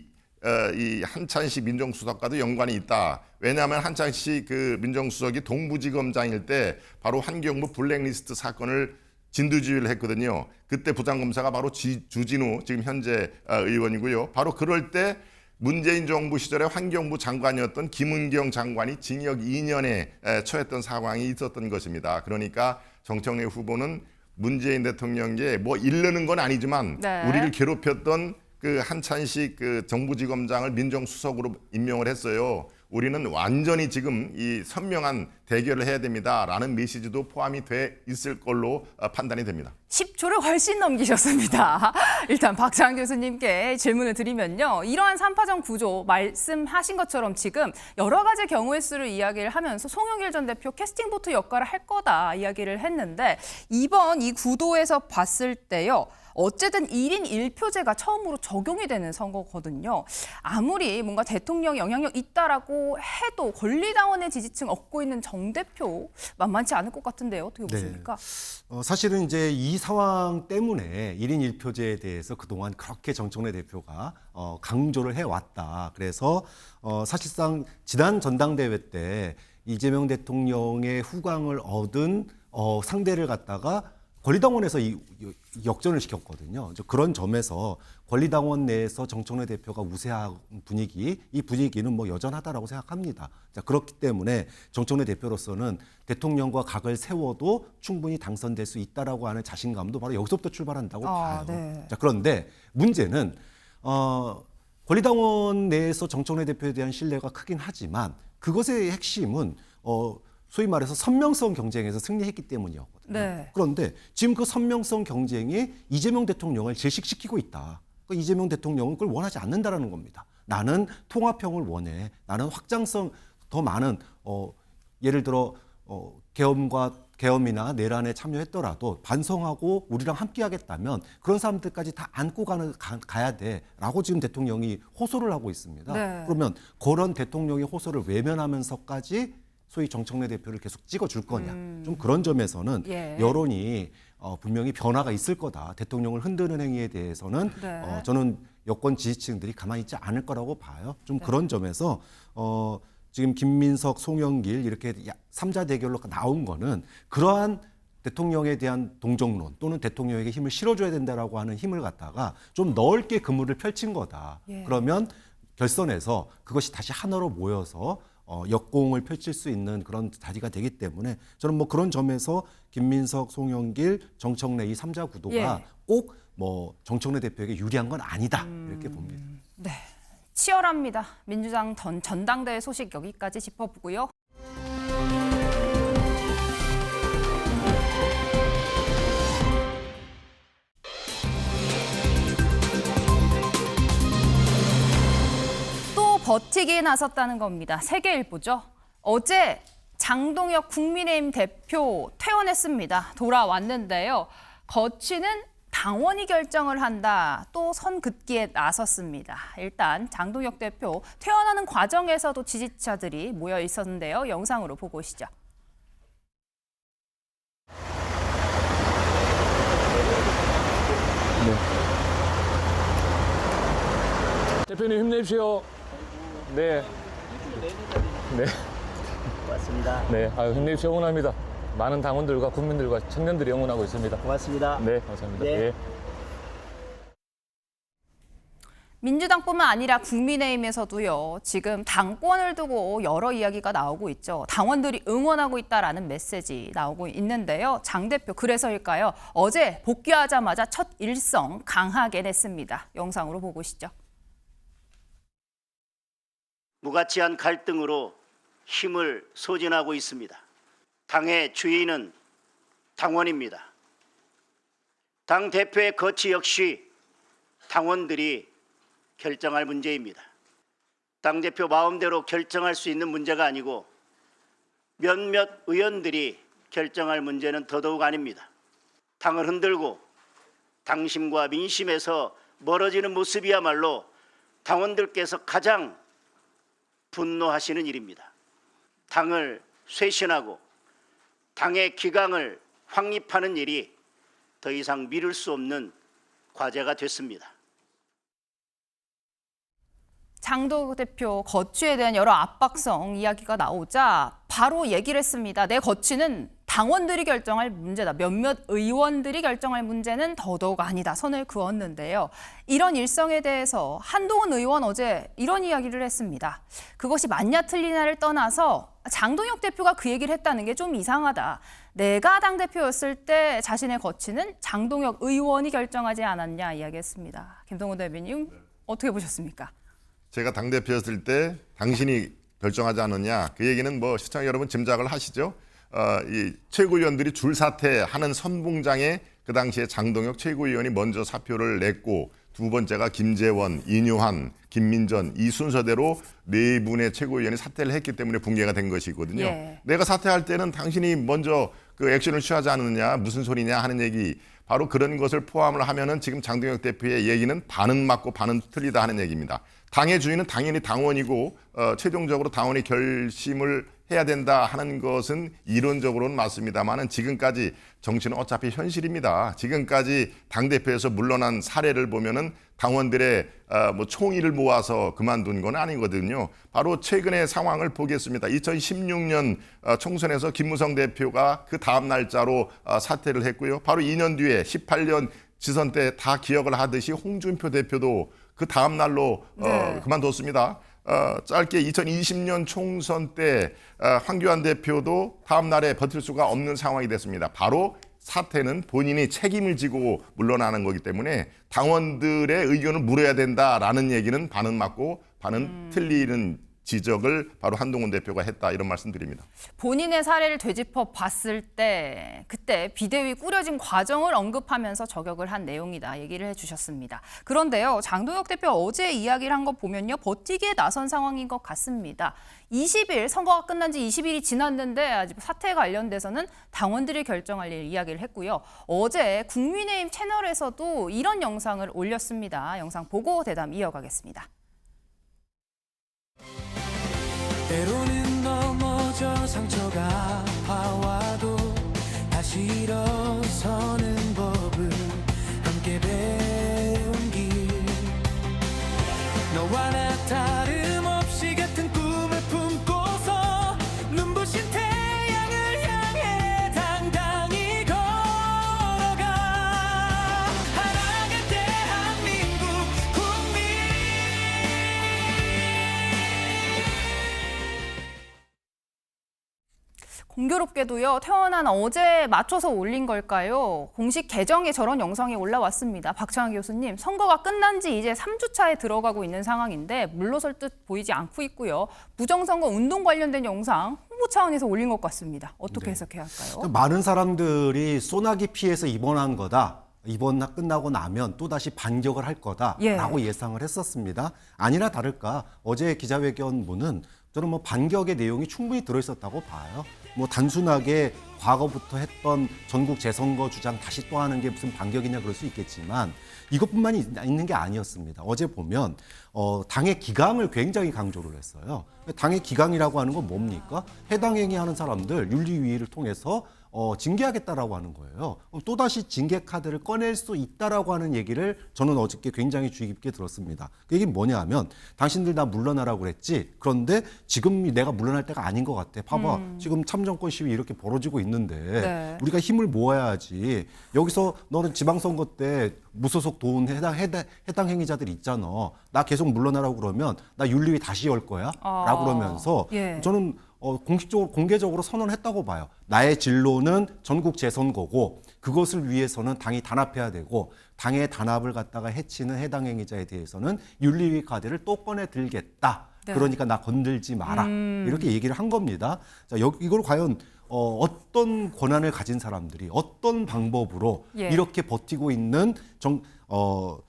한찬식 민정수석과도 연관이 있다. 왜냐하면 한찬식 그 민정수석이 동부지검장일 때 바로 환경부 블랙리스트 사건을 진두지휘를 했거든요. 그때 부장검사가 바로 주진우 지금 현재 의원이고요. 바로 그럴 때 문재인 정부 시절에 환경부 장관이었던 김은경 장관이 징역 2년에 처했던 상황이 있었던 것입니다. 그러니까 정청래 후보는 문재인 대통령에게 뭐 이르는 건 아니지만 네. 우리를 괴롭혔던 그 한찬식 그 정부지검장을 민정수석으로 임명을 했어요. 우리는 완전히 지금 이 선명한 대결을 해야 됩니다라는 메시지도 포함이 돼 있을 걸로 판단이 됩니다. 10초를 훨씬 넘기셨습니다. 일단 박찬 교수님께 질문을 드리면요. 이러한 3파전 구조 말씀하신 것처럼 지금 여러 가지 경우의 수를 이야기를 하면서 송영길 전 대표 캐스팅 보트 역할을 할 거다 이야기를 했는데 이번 이 구도에서 봤을 때요. 어쨌든 1인 1표제가 처음으로 적용이 되는 선거거든요. 아무리 뭔가 대통령 영향력 있다라고 해도 권리당원의 지지층 얻고 있는 정 대표 만만치 않을 것 같은데요. 어떻게 보십니까? 사실은 이제 이 상황 때문에 1인 1표제에 대해서 그동안 그렇게 정청래 대표가 강조를 해왔다. 그래서 사실상 지난 전당대회 때 이재명 대통령의 후광을 얻은 상대를 갖다가 권리당원에서 역전을 시켰거든요. 그런 점에서 권리당원 내에서 정청래 대표가 우세한 분위기, 이 분위기는 뭐 여전하다라고 생각합니다. 자, 그렇기 때문에 정청래 대표로서는 대통령과 각을 세워도 충분히 당선될 수 있다라고 하는 자신감도 바로 여기서부터 출발한다고 봐요. 네. 자, 그런데 문제는 권리당원 내에서 정청래 대표에 대한 신뢰가 크긴 하지만 그것의 핵심은 소위 말해서 선명성 경쟁에서 승리했기 때문이었거든요. 네. 그런데 지금 그 선명성 경쟁이 이재명 대통령을 질식시키고 있다. 그러니까 이재명 대통령은 그걸 원하지 않는다라는 겁니다. 나는 통합형을 원해. 나는 확장성 더 많은 예를 들어 계엄이나 내란에 참여했더라도 반성하고 우리랑 함께하겠다면 그런 사람들까지 다 안고 가야 돼라고 지금 대통령이 호소를 하고 있습니다. 네. 그러면 그런 대통령의 호소를 외면하면서까지 소위 정청래 대표를 계속 찍어줄 거냐. 좀 그런 점에서는 예. 여론이 분명히 변화가 있을 거다. 대통령을 흔드는 행위에 대해서는 네. 저는 여권 지지층들이 가만히 있지 않을 거라고 봐요. 좀 그런 점에서 지금 김민석, 송영길 이렇게 3자 대결로 나온 거는 그러한 대통령에 대한 동정론 또는 대통령에게 힘을 실어줘야 된다라고 하는 힘을 갖다가 좀 넓게 그물을 펼친 거다. 예. 그러면 결선에서 그것이 다시 하나로 모여서 역공을 펼칠 수 있는 그런 자리가 되기 때문에 저는 뭐 그런 점에서 김민석, 송영길, 정청래 이 3자 구도가 예. 꼭 뭐 정청래 대표에게 유리한 건 아니다 이렇게 봅니다. 네, 치열합니다. 민주당 전당대회 소식 여기까지 짚어보고요. 또 버티기에 나섰다는 겁니다. 세계일보죠. 어제 장동혁 국민의힘 대표 퇴원했습니다. 돌아왔는데요. 거취는 당원이 결정을 한다. 또 선긋기에 나섰습니다. 일단 장동혁 대표 퇴원하는 과정에서도 지지자들이 모여 있었는데요. 영상으로 보고 오시죠. 대표님 힘내십시오. 네. 네. 고맙습니다. 네. 아유, 힘내십시오. 응원합니다. 많은 당원들과 국민들과 청년들이 응원하고 있습니다. 고맙습니다. 네, 감사합니다. 네. 예. 민주당뿐만 아니라 국민의힘에서도요. 지금 당권을 두고 여러 이야기가 나오고 있죠. 당원들이 응원하고 있다라는 메시지 나오고 있는데요. 장 대표 그래서일까요? 어제 복귀하자마자 첫 일성 강하게 냈습니다. 영상으로 보고 오시죠. 무가치한 갈등으로 힘을 소진하고 있습니다. 당의 주인은 당원입니다. 당 대표의 거취 역시 당원들이 결정할 문제입니다. 당대표 마음대로 결정할 수 있는 문제가 아니고 몇몇 의원들이 결정할 문제는 더더욱 아닙니다. 당을 흔들고 당심과 민심에서 멀어지는 모습이야말로 당원들께서 가장 분노하시는 일입니다. 당을 쇄신하고 당의 기강을 확립하는 일이 더 이상 미룰 수 없는 과제가 됐습니다. 장동혁 대표 거취에 대한 여러 압박성 이야기가 나오자 바로 얘기를 했습니다. 내 거취는 당원들이 결정할 문제다. 몇몇 의원들이 결정할 문제는 더더욱 아니다. 선을 그었는데요. 이런 일성에 대해서 한동훈 의원 어제 이런 이야기를 했습니다. 그것이 맞냐 틀리냐를 떠나서 장동혁 대표가 그 얘기를 했다는 게 좀 이상하다. 내가 당대표였을 때 자신의 거취는 장동혁 의원이 결정하지 않았냐 이야기했습니다. 김동훈 대변인 어떻게 보셨습니까? 제가 당대표였을 때 당신이 결정하지 않느냐 그 얘기는 뭐 시청자 여러분 짐작을 하시죠. 이 최고위원들이 줄사퇴하는 선봉장에 그 당시에 장동혁 최고위원이 먼저 사표를 냈고 두 번째가 김재원, 이뉴한, 김민전 이 순서대로 네 분의 최고위원이 사퇴를 했기 때문에 붕괴가 된 것이거든요. 예. 내가 사퇴할 때는 당신이 먼저 그 액션을 취하지 않느냐 무슨 소리냐 하는 얘기 바로 그런 것을 포함을 하면은 지금 장동혁 대표의 얘기는 반은 맞고 반은 틀리다 하는 얘기입니다. 당의 주인은 당연히 당원이고 최종적으로 당원이 결심을 해야 된다 하는 것은 이론적으로는 맞습니다만은 지금까지 정치는 어차피 현실입니다. 지금까지 당대표에서 물러난 사례를 보면은 당원들의 뭐 총의를 모아서 그만둔 건 아니거든요. 바로 최근의 상황을 보겠습니다. 2016년 총선에서 김무성 대표가 그 다음 날짜로 사퇴를 했고요. 바로 2년 뒤에 18년 지선 때 다 기억을 하듯이 홍준표 대표도 그 다음 날로 그만뒀습니다. 짧게 2020년 총선 때 황교안 대표도 다음 날에 버틸 수가 없는 상황이 됐습니다. 바로 사퇴는 본인이 책임을 지고 물러나는 거기 때문에 당원들의 의견을 물어야 된다라는 얘기는 반은 맞고 반은 틀리는 지적을 바로 한동훈 대표가 했다 이런 말씀드립니다. 본인의 사례를 되짚어 봤을 때 그때 비대위 꾸려진 과정을 언급하면서 저격을 한 내용이다 얘기를 해주셨습니다. 그런데요, 장동혁 대표 어제 이야기를 한 거 보면요, 버티기에 나선 상황인 것 같습니다. 20일 선거가 끝난 지 20일이 지났는데 아직 사태에 관련돼서는 당원들이 결정할 일 이야기를 했고요. 어제 국민의힘 채널에서도 이런 영상을 올렸습니다. 영상 보고 대담 이어가겠습니다. 때로는 넘어져 상처가 아파와도 다시 일어서는 법을 함께 배운 길 너와 나 다름없이 같은 꿈을 품고서 눈부신 태양을 향해 당당히 걸어가 하나가 대한민국 국민 공교롭게도요, 태어난 어제 맞춰서 올린 걸까요? 공식 계정에 저런 영상이 올라왔습니다. 박창환 교수님, 선거가 끝난 지 이제 3주 차에 들어가고 있는 상황인데 물러설 듯 보이지 않고 있고요. 부정선거 운동 관련된 영상 홍보 차원에서 올린 것 같습니다. 어떻게 해석해야 할까요? 많은 사람들이 소나기 피해서 입원한 거다. 이번 끝나고 나면 또다시 반격을 할 거다라고 예상을 했었습니다. 아니나 다를까 어제 기자회견문은 저는 뭐 반격의 내용이 충분히 들어있었다고 봐요. 뭐 단순하게 과거부터 했던 전국 재선거 주장 다시 또 하는 게 무슨 반격이냐 그럴 수 있겠지만 이것뿐만이 있는 게 아니었습니다. 어제 보면 당의 기강을 굉장히 강조를 했어요. 당의 기강이라고 하는 건 뭡니까? 해당 행위하는 사람들 윤리위를 통해서 징계하겠다라고 하는 거예요. 또다시 징계 카드를 꺼낼 수 있다라고 하는 얘기를 저는 어저께 굉장히 주의 깊게 들었습니다. 그 얘기는 뭐냐 하면 당신들 다 물러나라고 그랬지. 그런데 지금 내가 물러날 때가 아닌 것 같아. 봐봐. 지금 참정권 시위 이렇게 벌어지고 있는데 우리가 힘을 모아야지. 여기서 너는 지방선거 때 무소속 도운 해당 행위자들 있잖아. 나 계속 물러나라고 그러면 나 윤리위 다시 열 거야. 라고 그러면서 저는 공개적으로 선언했다고 봐요. 나의 진로는 전국 재선거고 그것을 위해서는 당이 단합해야 되고 당의 단합을 갖다가 해치는 해당 행위자에 대해서는 윤리위 카드를 또 꺼내 들겠다. 그러니까 나 건들지 마라. 이렇게 얘기를 한 겁니다. 자, 이걸 과연 어떤 권한을 가진 사람들이 어떤 방법으로 이렇게 버티고 있는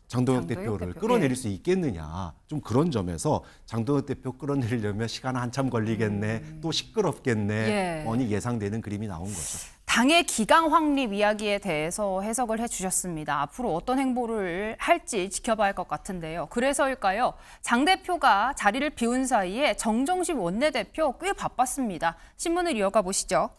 장동혁 대표를 끌어내릴 수 있겠느냐. 좀 그런 점에서 장동혁 대표 끌어내리려면 시간 한참 걸리겠네. 또 시끄럽겠네. 예상되는 그림이 나온 거죠. 당의 기강 확립 이야기에 대해서 해석을 해주셨습니다. 앞으로 어떤 행보를 할지 지켜봐야 할 것 같은데요. 그래서일까요? 장 대표가 자리를 비운 사이에 정정식 원내대표 꽤 바빴습니다. 신문을 이어가 보시죠.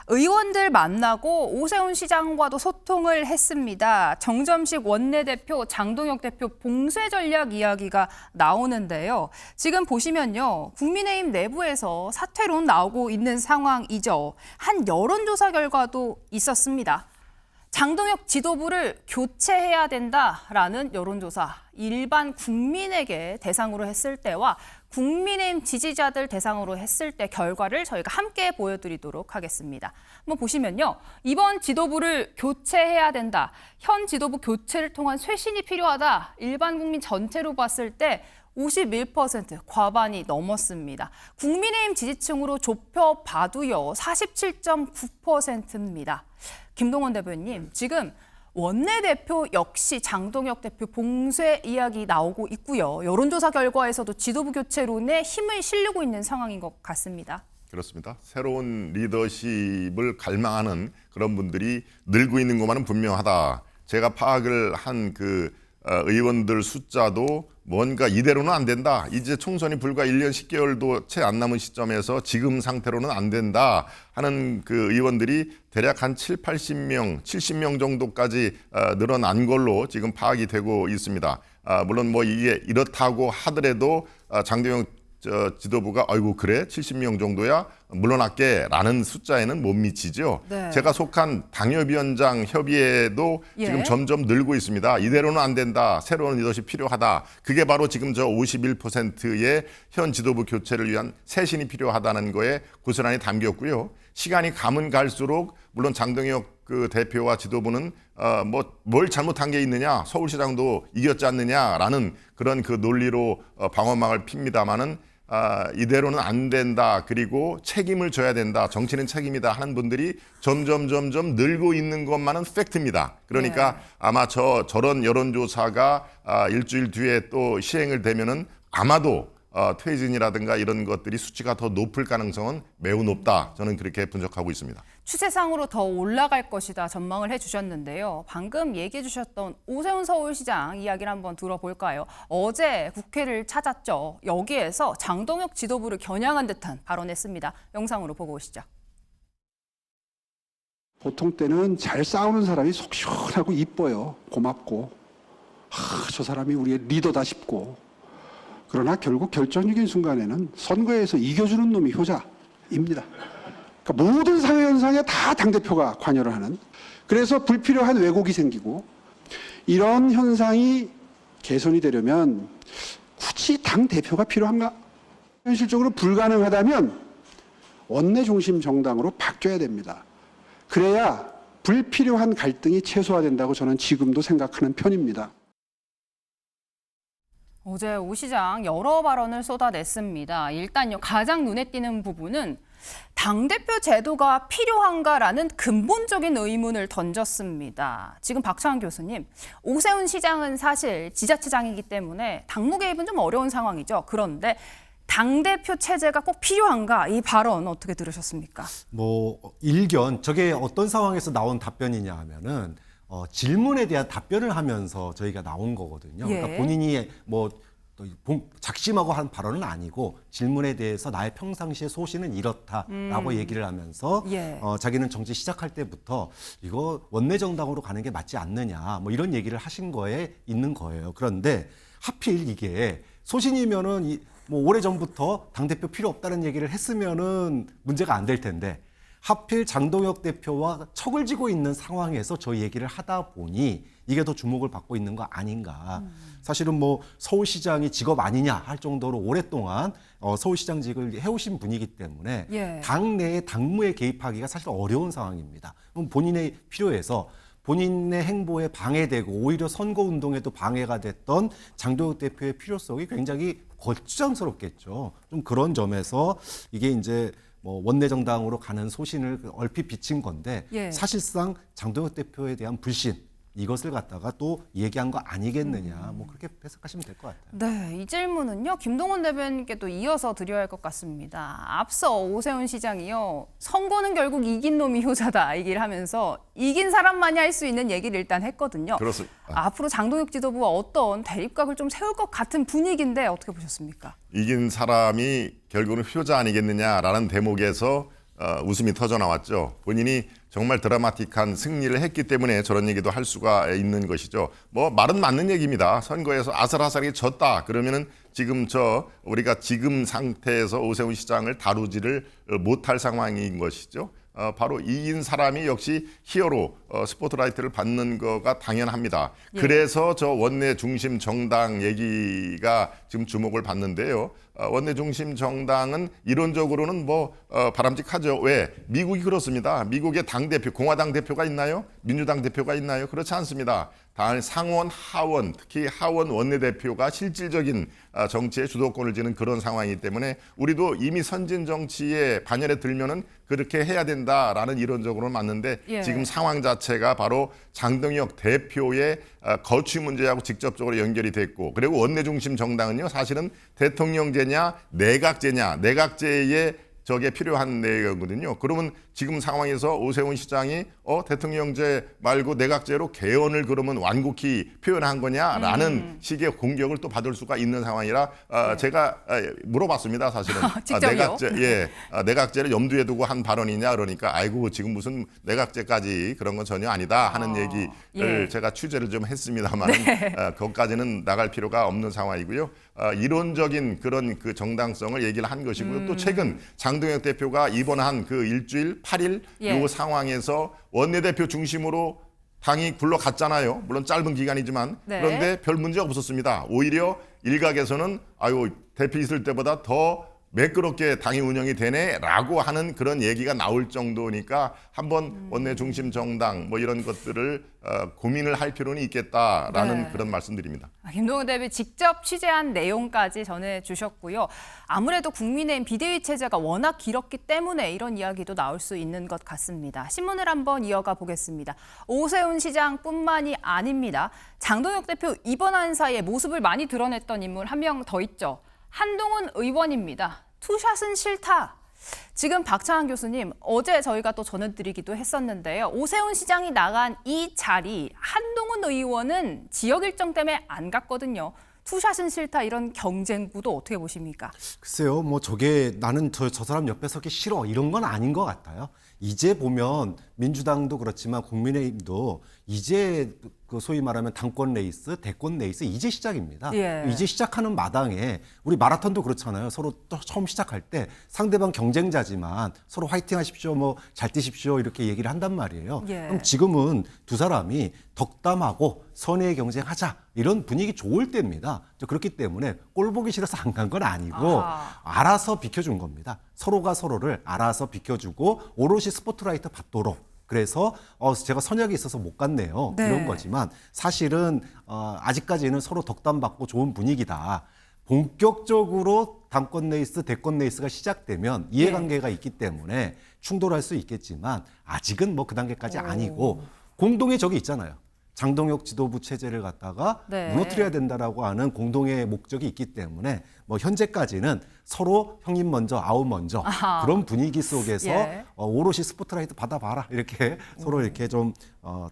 의원들 만나고 오세훈 시장과도 소통을 했습니다. 정점식 원내대표, 장동혁 대표 봉쇄 전략 이야기가 나오는데요. 지금 보시면요, 국민의힘 내부에서 사퇴론 나오고 있는 상황이죠. 한 여론조사 결과도 있었습니다. 장동혁 지도부를 교체해야 된다라는 여론조사, 일반 국민에게 대상으로 했을 때와 국민의힘 지지자들 대상으로 했을 때 결과를 저희가 함께 보여드리도록 하겠습니다. 한번 보시면요. 이번 지도부를 교체해야 된다. 현 지도부 교체를 통한 쇄신이 필요하다. 일반 국민 전체로 봤을 때 51% 과반이 넘었습니다. 국민의힘 지지층으로 좁혀봐도요. 47.9%입니다. 김동원 대표님, 지금 원내대표 역시 장동혁 대표 봉쇄 이야기 나오고 있고요. 여론조사 결과에서도 지도부 교체론에 힘을 실리고 있는 상황인 것 같습니다. 그렇습니다. 새로운 리더십을 갈망하는 그런 분들이 늘고 있는 것만은 분명하다. 제가 파악을 한 의원들 숫자도 뭔가 이대로는 안 된다. 이제 총선이 불과 1년 10개월도 채 안 남은 시점에서 지금 상태로는 안 된다 하는 그 의원들이 대략 한 80명, 70명 정도까지 늘어난 걸로 지금 파악이 되고 있습니다. 물론 뭐 이게 이렇다고 하더라도 장동혁 지도부가 아이고 그래 70명 정도야 물러날게 라는 숫자에는 못 미치죠. 제가 속한 당협위원장 협의회도 지금 점점 늘고 있습니다. 이대로는 안 된다. 새로운 리더십 필요하다. 그게 바로 지금 저 51%의 현 지도부 교체를 위한 쇄신이 필요하다는 거에 고스란히 담겼고요. 시간이 가면 갈수록 물론 장동혁 대표와 지도부는 뭘 잘못한 게 있느냐, 서울시장도 이겼지 않느냐라는 그런 그 논리로 방어막을 핍니다마는 이대로는 안 된다. 그리고 책임을 져야 된다. 정치는 책임이다 하는 분들이 점점 늘고 있는 것만은 팩트입니다. 그러니까 아마 저런 여론조사가 일주일 뒤에 또 시행을 되면은 아마도 퇴진이라든가 이런 것들이 수치가 더 높을 가능성은 매우 높다. 저는 그렇게 분석하고 있습니다. 추세상으로 더 올라갈 것이다 전망을 해주셨는데요. 방금 얘기해 주셨던 오세훈 서울시장 이야기를 한번 들어볼까요? 어제 국회를 찾았죠. 여기에서 장동혁 지도부를 겨냥한 듯한 발언했습니다. 영상으로 보고 오시죠. 보통 때는 잘 싸우는 사람이 속 시원하고 이뻐요. 고맙고 저 사람이 우리의 리더다 싶고, 그러나 결국 결정적인 순간에는 선거에서 이겨주는 놈이 효자입니다. 그러니까 모든 사회 현상에 다 당대표가 관여를 하는, 그래서 불필요한 왜곡이 생기고, 이런 현상이 개선이 되려면 굳이 당대표가 필요한가? 현실적으로 불가능하다면 원내 중심 정당으로 바뀌어야 됩니다. 그래야 불필요한 갈등이 최소화된다고 저는 지금도 생각하는 편입니다. 어제 오 시장 여러 발언을 쏟아냈습니다. 일단요, 가장 눈에 띄는 부분은 당대표 제도가 필요한가라는 근본적인 의문을 던졌습니다. 지금 박찬원 교수님, 오세훈 시장은 사실 지자체장이기 때문에 당무 개입은 좀 어려운 상황이죠. 그런데 당대표 체제가 꼭 필요한가? 이 발언 어떻게 들으셨습니까? 일견, 저게 어떤 상황에서 나온 답변이냐 하면은 질문에 대한 답변을 하면서 저희가 나온 거거든요. 그러니까 본인이 작심하고 한 발언은 아니고 질문에 대해서 나의 평상시의 소신은 이렇다라고 얘기를 하면서 자기는 정치 시작할 때부터 이거 원내 정당으로 가는 게 맞지 않느냐 이런 얘기를 하신 거에 있는 거예요. 그런데 하필 이게 소신이면은 오래전부터 당대표 필요 없다는 얘기를 했으면은 문제가 안 될 텐데, 하필 장동혁 대표와 척을 지고 있는 상황에서 저 얘기를 하다 보니 이게 더 주목을 받고 있는 거 아닌가. 사실은 서울시장이 직업 아니냐 할 정도로 오랫동안 서울시장직을 해오신 분이기 때문에 당내의 당무에 개입하기가 사실 어려운 상황입니다. 그럼 본인의 필요해서 본인의 행보에 방해되고 오히려 선거운동에도 방해가 됐던 장동혁 대표의 필요성이 굉장히 거추장스럽겠죠. 좀 그런 점에서 이게 이제 원내 정당으로 가는 소신을 얼핏 비친 건데 사실상 장동혁 대표에 대한 불신, 이것을 갖다가 또 얘기한 거 아니겠느냐, 그렇게 해석하시면 될 것 같아요. 네, 이 질문은요, 김동원 대변인께 또 이어서 드려야 할 것 같습니다. 앞서 오세훈 시장이요, 선거는 결국 이긴 놈이 효자다 얘기를 하면서 이긴 사람만이 할 수 있는 얘기를 일단 했거든요. 그렇습니다. 앞으로 장동혁 지도부와 어떤 대립각을 좀 세울 것 같은 분위기인데 어떻게 보셨습니까? 이긴 사람이 결국은 효자 아니겠느냐라는 대목에서 웃음이 터져 나왔죠. 본인이 정말 드라마틱한 승리를 했기 때문에 저런 얘기도 할 수가 있는 것이죠. 말은 맞는 얘기입니다. 선거에서 아슬아슬하게 졌다 그러면은 지금 우리가 지금 상태에서 오세훈 시장을 다루지를 못할 상황인 것이죠. 바로 이긴 사람이 역시 히어로 스포트라이트를 받는 거가 당연합니다. 그래서 저 원내 중심 정당 얘기가 지금 주목을 받는데요. 원내 중심 정당은 이론적으로는 바람직하죠. 왜? 미국이 그렇습니다. 미국의 당대표, 공화당 대표가 있나요? 민주당 대표가 있나요? 그렇지 않습니다. 상원, 하원, 특히 하원 원내대표가 실질적인 정치의 주도권을 지는 그런 상황이기 때문에 우리도 이미 선진 정치에 반열에 들면은 그렇게 해야 된다라는 이론적으로는 맞는데 지금 상황 자체가 바로 장동혁 대표의 거취 문제하고 직접적으로 연결이 됐고, 그리고 원내 중심 정당은요, 사실은 대통령제냐 내각제냐, 내각제의 저게 필요한 내용이거든요. 그러면 지금 상황에서 오세훈 시장이 대통령제 말고 내각제로 개헌을 그러면 완곡히 표현한 거냐라는 식의 공격을 또 받을 수가 있는 상황이라 제가 물어봤습니다. 사실은 직접요? 내각제를 염두에 두고 한 발언이냐 그러니까 아이고 지금 무슨 내각제까지 그런 건 전혀 아니다 하는 얘기를 제가 취재를 좀 했습니다만 거기까지는 나갈 필요가 없는 상황이고요. 이론적인 그런 그 정당성을 얘기를 한 것이고요. 또 최근 장동혁 대표가 입원한 그 일주일 8일 요 상황에서 원내대표 중심으로 당이 굴러갔잖아요. 물론 짧은 기간이지만 그런데 별 문제 없었습니다. 오히려 일각에서는 대표 있을 때보다 더 매끄럽게 당이 운영이 되네라고 하는 그런 얘기가 나올 정도니까 한번 원내 중심 정당 뭐 이런 것들을 고민을 할 필요는 있겠다라는 네. 그런 말씀드립니다. 김동연 대표 직접 취재한 내용까지 전해주셨고요. 아무래도 국민의힘 비대위 체제가 워낙 길었기 때문에 이런 이야기도 나올 수 있는 것 같습니다. 신문을 한번 이어가 보겠습니다. 오세훈 시장뿐만이 아닙니다. 장동혁 대표 입원한 사이에 모습을 많이 드러냈던 인물 한 명 더 있죠. 한동훈 의원입니다. 투샷은 싫다. 지금 박찬환 교수님, 어제 저희가 또 전해드리기도 했었는데요. 오세훈 시장이 나간 이 자리, 한동훈 의원은 지역 일정 때문에 안 갔거든요. 투샷은 싫다 이런 경쟁구도 어떻게 보십니까? 글쎄요, 뭐 저게 나는 저 사람 옆에 서기 싫어 이런 건 아닌 것 같아요. 이제 보면 민주당도 그렇지만 국민의힘도 이제 그 소위 말하면 당권 레이스, 대권 레이스 이제 시작입니다. 예. 이제 시작하는 마당에 우리 마라톤도 그렇잖아요. 서로 또 처음 시작할 때 상대방 경쟁자지만 서로 화이팅 하십시오, 뭐 잘 뛰십시오 이렇게 얘기를 한단 말이에요. 예. 그럼 지금은 두 사람이 덕담하고 선의의 경쟁하자 이런 분위기 좋을 때입니다. 그렇기 때문에 꼴 보기 싫어서 안 간 건 아니고 아하. 알아서 비켜준 겁니다. 서로가 서로를 알아서 비켜주고 오롯이 스포트라이트 받도록. 그래서 제가 선약이 있어서 못 갔네요. 네. 이런 거지만 사실은 아직까지는 서로 덕담받고 좋은 분위기다. 본격적으로 당권 레이스, 대권 레이스가 시작되면 이해관계가 있기 때문에 충돌할 수 있겠지만 아직은 뭐 그 단계까지 아니고 공동의 적이 있잖아요. 장동혁 지도부 체제를 갖다가 네. 무너뜨려야 된다라고 하는 공동의 목적이 있기 때문에 뭐 현재까지는 서로 형님 먼저 아우 먼저 아하. 그런 분위기 속에서 예. 오롯이 스포트라이트 받아봐라 이렇게 서로 이렇게 좀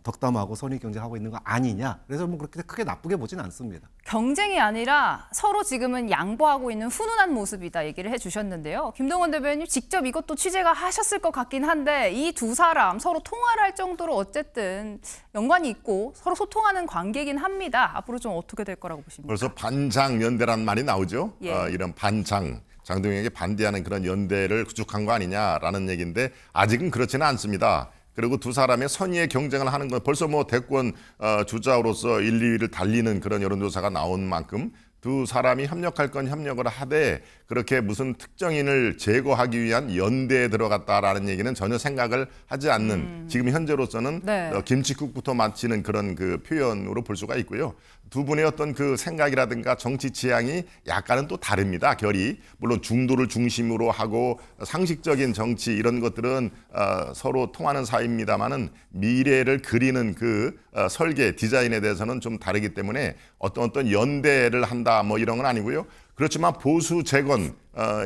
덕담하고 선의 경쟁하고 있는 거 아니냐. 그래서 뭐 그렇게 크게 나쁘게 보진 않습니다. 경쟁이 아니라 서로 지금은 양보하고 있는 훈훈한 모습이다 얘기를 해주셨는데요. 김동원 대표님 직접 이것도 취재가 하셨을 것 같긴 한데 이 두 사람 서로 통화를 할 정도로 어쨌든 연관이 있고 서로 소통하는 관계이긴 합니다. 앞으로 좀 어떻게 될 거라고 보십니까? 그래서 반장 연대라는 말이 나오죠. 예. 이런 반장, 장동혁에게 반대하는 그런 연대를 구축한 거 아니냐라는 얘기인데 아직은 그렇지는 않습니다. 그리고 두 사람의 선의의 경쟁을 하는 건 벌써 뭐 대권 주자로서 1, 2위를 달리는 그런 여론조사가 나온 만큼 두 사람이 협력할 건 협력을 하되 그렇게 무슨 특정인을 제거하기 위한 연대에 들어갔다라는 얘기는 전혀 생각을 하지 않는 지금 현재로서는 네. 김칫국부터 마치는 그런 그 표현으로 볼 수가 있고요. 두 분의 어떤 그 생각이라든가 정치 지향이 약간은 또 다릅니다. 결이 물론 중도를 중심으로 하고 상식적인 정치 이런 것들은 서로 통하는 사이입니다만은 미래를 그리는 그 설계 디자인에 대해서는 좀 다르기 때문에 어떤 연대를 한다 뭐 이런 건 아니고요. 그렇지만 보수 재건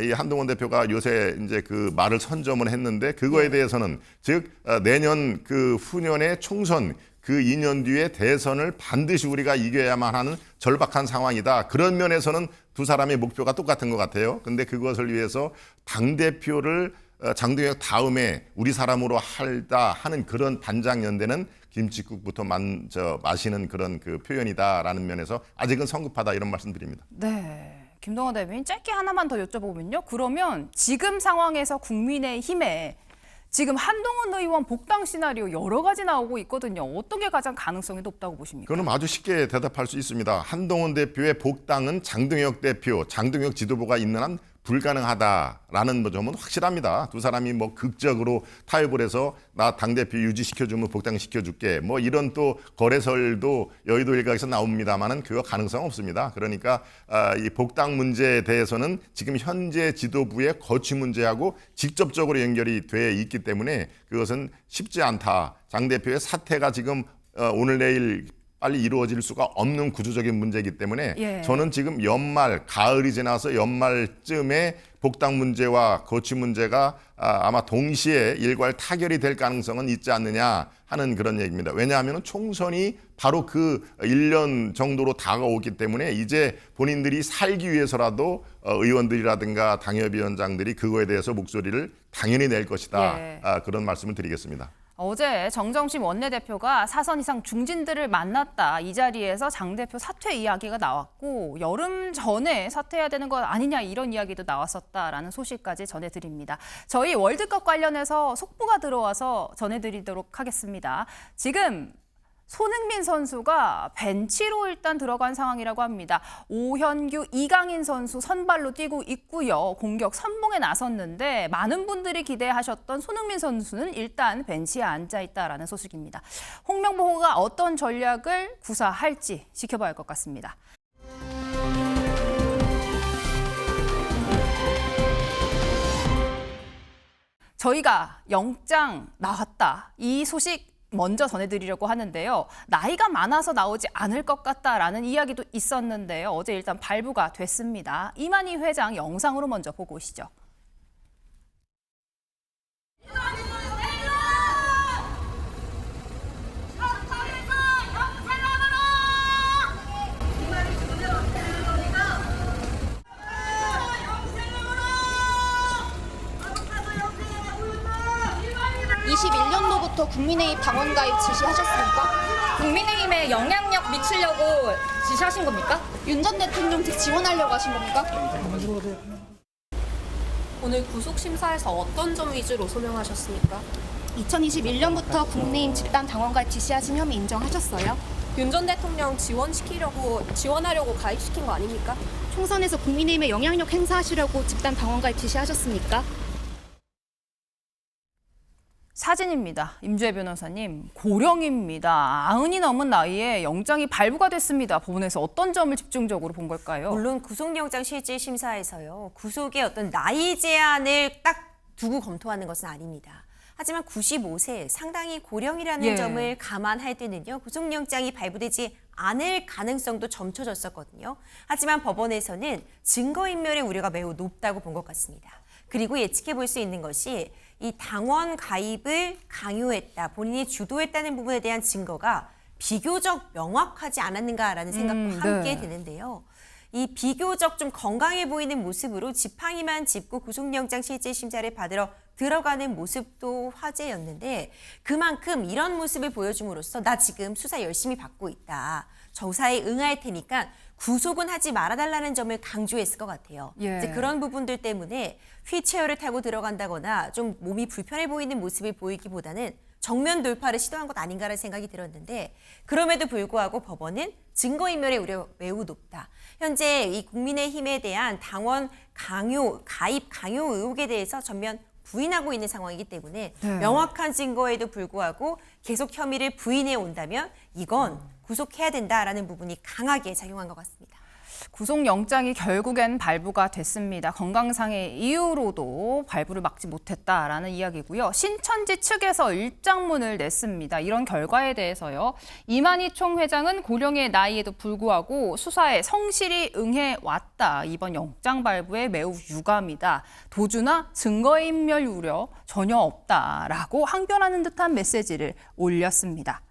이 한동훈 대표가 요새 이제 그 말을 선점을 했는데 그거에 대해서는 즉 내년 그 후년의 총선 그 2년 뒤에 대선을 반드시 우리가 이겨야만 하는 절박한 상황이다. 그런 면에서는 두 사람의 목표가 똑같은 것 같아요. 근데 그것을 위해서 당대표를 장동혁 다음에 우리 사람으로 할다 하는 그런 반장 연대는 김칫국부터 마시는 그런 그 표현이다라는 면에서 아직은 성급하다 이런 말씀드립니다. 네. 김동원 대표님 짧게 하나만 더 여쭤보면요. 그러면 지금 상황에서 국민의힘에 지금 한동훈 의원 복당 시나리오 여러 가지 나오고 있거든요. 어떤 게 가장 가능성이 높다고 보십니까? 그럼 아주 쉽게 대답할 수 있습니다. 한동훈 대표의 복당은 장동혁 대표, 장동혁 지도부가 있는 한 불가능하다라는 점은 확실합니다. 두 사람이 뭐 극적으로 타협을 해서 나 당대표 유지시켜주면 복당시켜줄게 뭐 이런 또 거래설도 여의도 일각에서 나옵니다만은 그거 가능성 없습니다. 그러니까 이 복당 문제에 대해서는 지금 현재 지도부의 거취 문제하고 직접적으로 연결이 돼 있기 때문에 그것은 쉽지 않다. 장 대표의 사퇴가 지금 오늘 내일 빨리 이루어질 수가 없는 구조적인 문제이기 때문에 예. 저는 지금 연말, 가을이 지나서 연말쯤에 복당 문제와 거취 문제가 아마 동시에 일괄 타결이 될 가능성은 있지 않느냐 하는 그런 얘기입니다. 왜냐하면 총선이 바로 그 1년 정도로 다가오기 때문에 이제 본인들이 살기 위해서라도 의원들이라든가 당협위원장들이 그거에 대해서 목소리를 당연히 낼 것이다. 예. 그런 말씀을 드리겠습니다. 어제 정정심 원내대표가 사선 이상 중진들을 만났다. 이 자리에서 장 대표 사퇴 이야기가 나왔고 여름 전에 사퇴해야 되는 것 아니냐 이런 이야기도 나왔었다라는 소식까지 전해드립니다. 저희 월드컵 관련해서 속보가 들어와서 전해드리도록 하겠습니다. 지금 손흥민 선수가 벤치로 일단 들어간 상황이라고 합니다. 오현규, 이강인 선수 선발로 뛰고 있고요. 공격 선봉에 나섰는데 많은 분들이 기대하셨던 손흥민 선수는 일단 벤치에 앉아 있다라는 소식입니다. 홍명보가 어떤 전략을 구사할지 지켜봐야 할 것 같습니다. 저희가 영장 나왔다. 이 소식 먼저 전해드리려고 하는데요. 나이가 많아서 나오지 않을 것 같다라는 이야기도 있었는데요. 어제 일단 발부가 됐습니다. 이만희 회장 영상으로 먼저 보고 오시죠. 국민의힘 당원 가입 지시하셨습니까? 국민의힘에 영향력 미치려고 지시하신 겁니까? 윤 전 대통령직 지원하려고 하신 겁니까? 오늘 구속심사에서 어떤 점 위주로 소명하셨습니까? 2021년부터 국민의힘 집단 당원 가입 지시하신 혐의 인정하셨어요? 윤 전 대통령 지원하려고 가입시킨 거 아닙니까? 총선에서 국민의힘에 영향력 행사하시려고 집단 당원 가입 지시하셨습니까? 사진입니다. 임주혜 변호사님, 고령입니다. 90이 넘은 나이에 영장이 발부가 됐습니다. 법원에서 어떤 점을 집중적으로 본 걸까요? 물론 구속영장 실질 심사에서요. 구속의 어떤 나이 제한을 딱 두고 검토하는 것은 아닙니다. 하지만 95세 상당히 고령이라는 점을 감안할 때는요. 구속영장이 발부되지 않을 가능성도 점쳐졌었거든요. 하지만 법원에서는 증거인멸의 우려가 매우 높다고 본 것 같습니다. 그리고 예측해 볼 수 있는 것이 이 당원 가입을 강요했다, 본인이 주도했다는 부분에 대한 증거가 비교적 명확하지 않았는가라는 생각도 함께 드는데요. 이 비교적 좀 건강해 보이는 모습으로 지팡이만 짚고 구속영장 실질 심사를 받으러 들어가는 모습도 화제였는데 그만큼 이런 모습을 보여줌으로써 나 지금 수사 열심히 받고 있다. 조사에 응할 테니까 구속은 하지 말아달라는 점을 강조했을 것 같아요. 이제 그런 부분들 때문에 휠체어를 타고 들어간다거나 좀 몸이 불편해 보이는 모습을 보이기보다는 정면 돌파를 시도한 것 아닌가라는 생각이 들었는데 그럼에도 불구하고 법원은 증거인멸의 우려 매우 높다. 현재 이 국민의힘에 대한 당원 가입 강요 의혹에 대해서 전면 부인하고 있는 상황이기 때문에 명확한 증거에도 불구하고 계속 혐의를 부인해 온다면 이건 구속해야 된다라는 부분이 강하게 작용한 것 같습니다. 구속영장이 결국엔 발부가 됐습니다. 건강상의 이유로도 발부를 막지 못했다라는 이야기고요. 신천지 측에서 일장문을 냈습니다. 이런 결과에 대해서요. 이만희 총회장은 고령의 나이에도 불구하고 수사에 성실히 응해왔다. 이번 영장 발부에 매우 유감이다. 도주나 증거인멸 우려 전혀 없다라고 항변하는 듯한 메시지를 올렸습니다.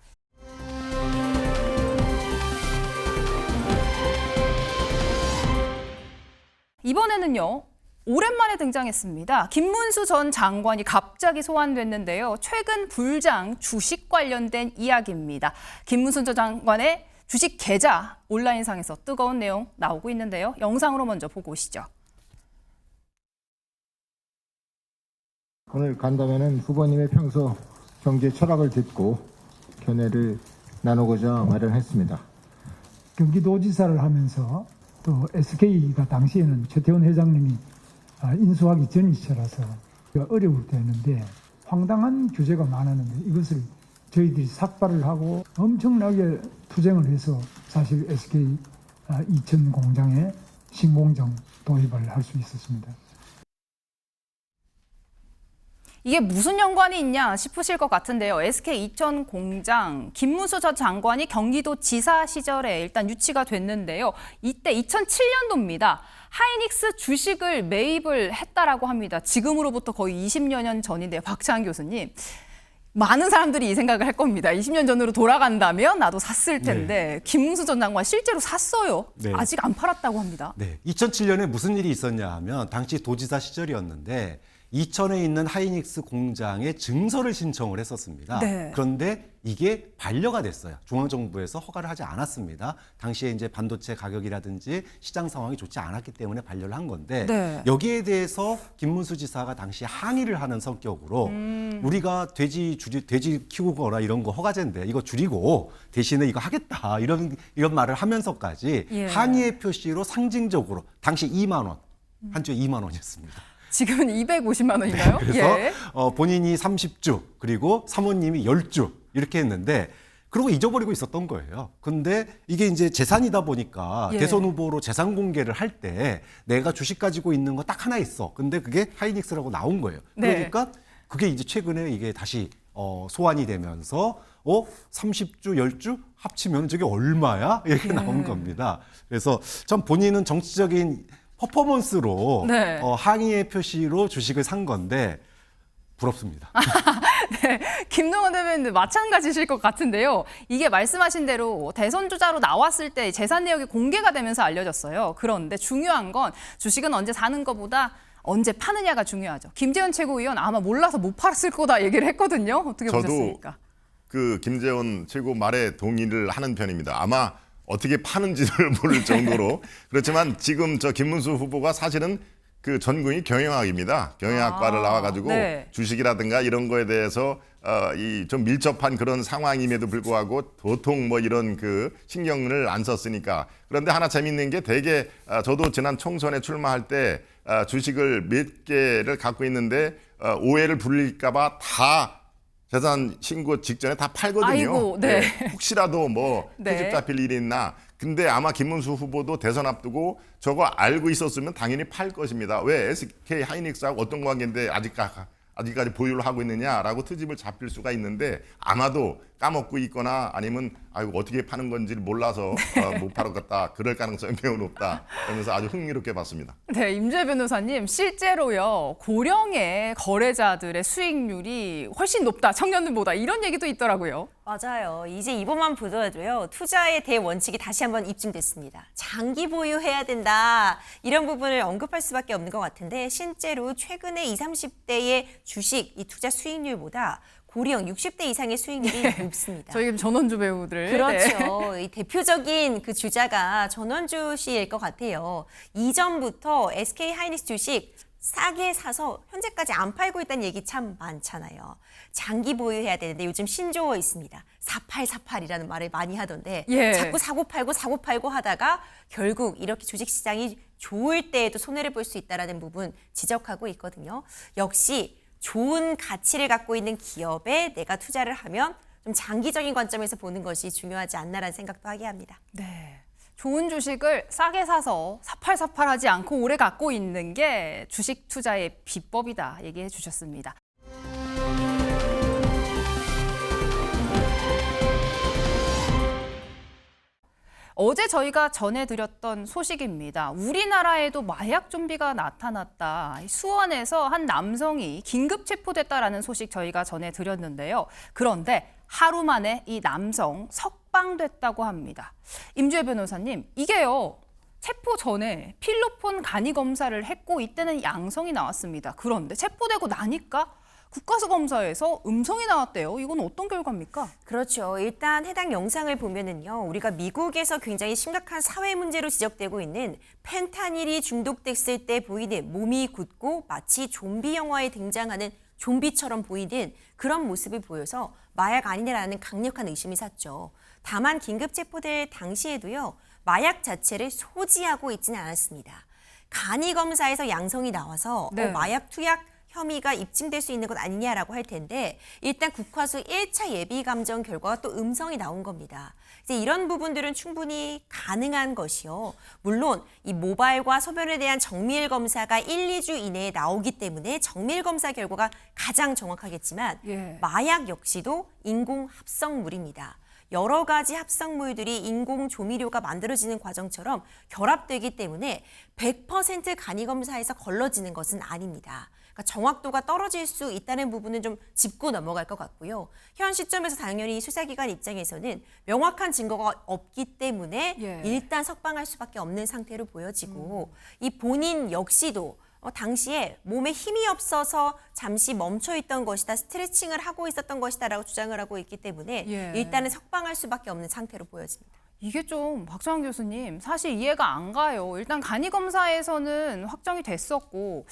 이번에는요. 오랜만에 등장했습니다. 김문수 전 장관이 갑자기 소환됐는데요. 최근 불장 주식 관련된 이야기입니다. 김문수 전 장관의 주식 계좌 온라인상에서 뜨거운 내용 나오고 있는데요. 영상으로 먼저 보고 오시죠. 오늘 간담회는 후보님의 평소 경제 철학을 듣고 견해를 나누고자 마련했습니다. 경기도지사를 하면서 또 SK가 당시에는 최태원 회장님이 인수하기 전 시절라서 어려울 때였는데 황당한 규제가 많았는데 이것을 저희들이 삭발을 하고 엄청나게 투쟁을 해서 사실 SK 이천 공장에 신공정 도입을 할 수 있었습니다. 이게 무슨 연관이 있냐 싶으실 것 같은데요. SK 이천 공장 김문수 전 장관이 경기도지사 시절에 일단 유치가 됐는데요. 이때 2007년도입니다. 하이닉스 주식을 매입을 했다라고 합니다. 지금으로부터 거의 20여 년 전인데요. 박찬 교수님. 많은 사람들이 이 생각을 할 겁니다. 20년 전으로 돌아간다면 나도 샀을 텐데 김문수 전 장관 실제로 샀어요. 아직 안 팔았다고 합니다. 2007년에 무슨 일이 있었냐 하면 당시 도지사 시절이었는데 이천에 있는 하이닉스 공장에 증서를 신청을 했었습니다. 네. 그런데 이게 반려가 됐어요. 중앙정부에서 허가를 하지 않았습니다. 당시에 이제 반도체 가격이라든지 시장 상황이 좋지 않았기 때문에 반려를 한 건데 네. 여기에 대해서 김문수 지사가 당시 항의를 하는 성격으로 우리가 돼지 키우거나 이런 거 허가제인데 이거 줄이고 대신에 이거 하겠다 이런 말을 하면서까지 예. 항의의 표시로 상징적으로 당시 2만 원, 한 주에 2만 원이었습니다. 지금은 250만 원인가요? 그래서 예. 본인이 30주 그리고 사모님이 10주 이렇게 했는데 그러고 잊어버리고 있었던 거예요. 근데 이게 이제 재산이다 보니까 예. 대선 후보로 재산 공개를 할 때 내가 주식 가지고 있는 거 딱 하나 있어. 근데 그게 하이닉스라고 나온 거예요. 네. 그러니까 그게 이제 최근에 이게 다시 소환이 되면서 30주, 10주 합치면 저게 얼마야? 이렇게 나온 겁니다. 그래서 참 본인은 정치적인 퍼포먼스로 네. 항의의 표시로 주식을 산 건데 부럽습니다. 네, 김동원 대변인도 마찬가지실 것 같은데요. 이게 말씀하신 대로 대선 주자로 나왔을 때 재산 내역이 공개가 되면서 알려졌어요. 그런데 중요한 건 주식은 언제 사는 것보다 언제 파느냐가 중요하죠. 김재원 최고위원 아마 몰라서 못 팔았을 거다 얘기를 했거든요. 어떻게 저도 보셨습니까? 그 김재원 최고 말에 동의를 하는 편입니다. 아마 어떻게 파는지를 모를 정도로 그렇지만 지금 저 김문수 후보가 사실은 그 전공이 경영학입니다. 경영학과를 나와가지고 네. 주식이라든가 이런 거에 대해서 이 좀 밀접한 그런 상황임에도 불구하고 도통 뭐 이런 그 신경을 안 썼으니까. 그런데 하나 재밌는 게 되게 저도 지난 총선에 출마할 때 주식을 몇 개를 갖고 있는데 오해를 부릴까봐 다 재산 신고 직전에 다 팔거든요. 아이고, 네. 혹시라도 뭐 네. 퇴직 잡힐 일이 있나. 근데 아마 김문수 후보도 대선 앞두고 저거 알고 있었으면 당연히 팔 것입니다. 왜 SK 하이닉스하고 어떤 관계인데 아직까지 보유를 하고 있느냐라고 트집을 잡힐 수가 있는데 아마도 까먹고 있거나 아니면 아이고 어떻게 파는 건지를 몰라서 못 팔았겠다. 그럴 가능성이 매우 높다. 그러면서 아주 흥미롭게 봤습니다. 네, 임재 변호사님 실제로요 고령의 거래자들의 수익률이 훨씬 높다 청년들보다 이런 얘기도 있더라고요. 맞아요. 이제 이번만 보더라도요. 투자의 대원칙이 다시 한번 입증됐습니다. 장기 보유해야 된다. 이런 부분을 언급할 수밖에 없는 것 같은데 실제로 최근에 20, 30대의 주식 이 투자 수익률보다 고령 60대 이상의 수익률이 높습니다. 저희 전원주 배우들. 그렇죠. 네. 이 대표적인 그 주자가 전원주 씨일 것 같아요. 이전부터 SK 하이닉스 주식 싸게 사서 현재까지 안 팔고 있다는 얘기 참 많잖아요. 장기 보유해야 되는데 요즘 신조어 있습니다. 4848이라는 말을 많이 하던데 예. 자꾸 사고 팔고 하다가 결국 이렇게 주식시장이 좋을 때에도 손해를 볼 수 있다는 부분 지적하고 있거든요. 역시 좋은 가치를 갖고 있는 기업에 내가 투자를 하면 좀 장기적인 관점에서 보는 것이 중요하지 않나라는 생각도 하게 합니다. 네. 좋은 주식을 싸게 사서 사팔사팔하지 않고 오래 갖고 있는 게 주식 투자의 비법이다 얘기해 주셨습니다. 어제 저희가 전해드렸던 소식입니다. 우리나라에도 마약 좀비가 나타났다. 수원에서 한 남성이 긴급 체포됐다라는 소식 저희가 전해드렸는데요. 그런데 하루 만에 이 남성 석방됐다고 합니다. 임주혜 변호사님, 이게요. 체포 전에 필로폰 간이 검사를 했고 이때는 양성이 나왔습니다. 그런데 체포되고 나니까 국가수검사에서 음성이 나왔대요. 이건 어떤 결과입니까? 그렇죠. 일단 해당 영상을 보면은요. 우리가 미국에서 굉장히 심각한 사회 문제로 지적되고 있는 펜타닐이 중독됐을 때 보이는 몸이 굳고 마치 좀비 영화에 등장하는 좀비처럼 보이는 그런 모습을 보여서 마약 아니냐라는 강력한 의심이 샀죠. 다만 긴급 체포될 당시에도요. 마약 자체를 소지하고 있지는 않았습니다. 간이 검사에서 양성이 나와서 네. 마약 투약 혐의가 입증될 수 있는 것 아니냐라고 할 텐데 일단 국화수 1차 예비 감정 결과가 또 음성이 나온 겁니다. 이제 이런 부분들은 충분히 가능한 것이요. 물론 이 모발과 소변에 대한 정밀 검사가 1, 2주 이내에 나오기 때문에 정밀 검사 결과가 가장 정확하겠지만 예. 마약 역시도 인공 합성물입니다. 여러 가지 합성물들이 인공 조미료가 만들어지는 과정처럼 결합되기 때문에 100% 간이 검사에서 걸러지는 것은 아닙니다. 그러니까 정확도가 떨어질 수 있다는 부분은 좀 짚고 넘어갈 것 같고요. 현 시점에서 당연히 수사기관 입장에서는 명확한 증거가 없기 때문에 예. 일단 석방할 수밖에 없는 상태로 보여지고 이 본인 역시도 당시에 몸에 힘이 없어서 잠시 멈춰 있던 것이다, 스트레칭을 하고 있었던 것이다라고 주장을 하고 있기 때문에 예. 일단은 석방할 수밖에 없는 상태로 보여집니다. 이게 좀 박정환 교수님 사실 이해가 안 가요. 일단 간이검사에서는 확정이 됐었고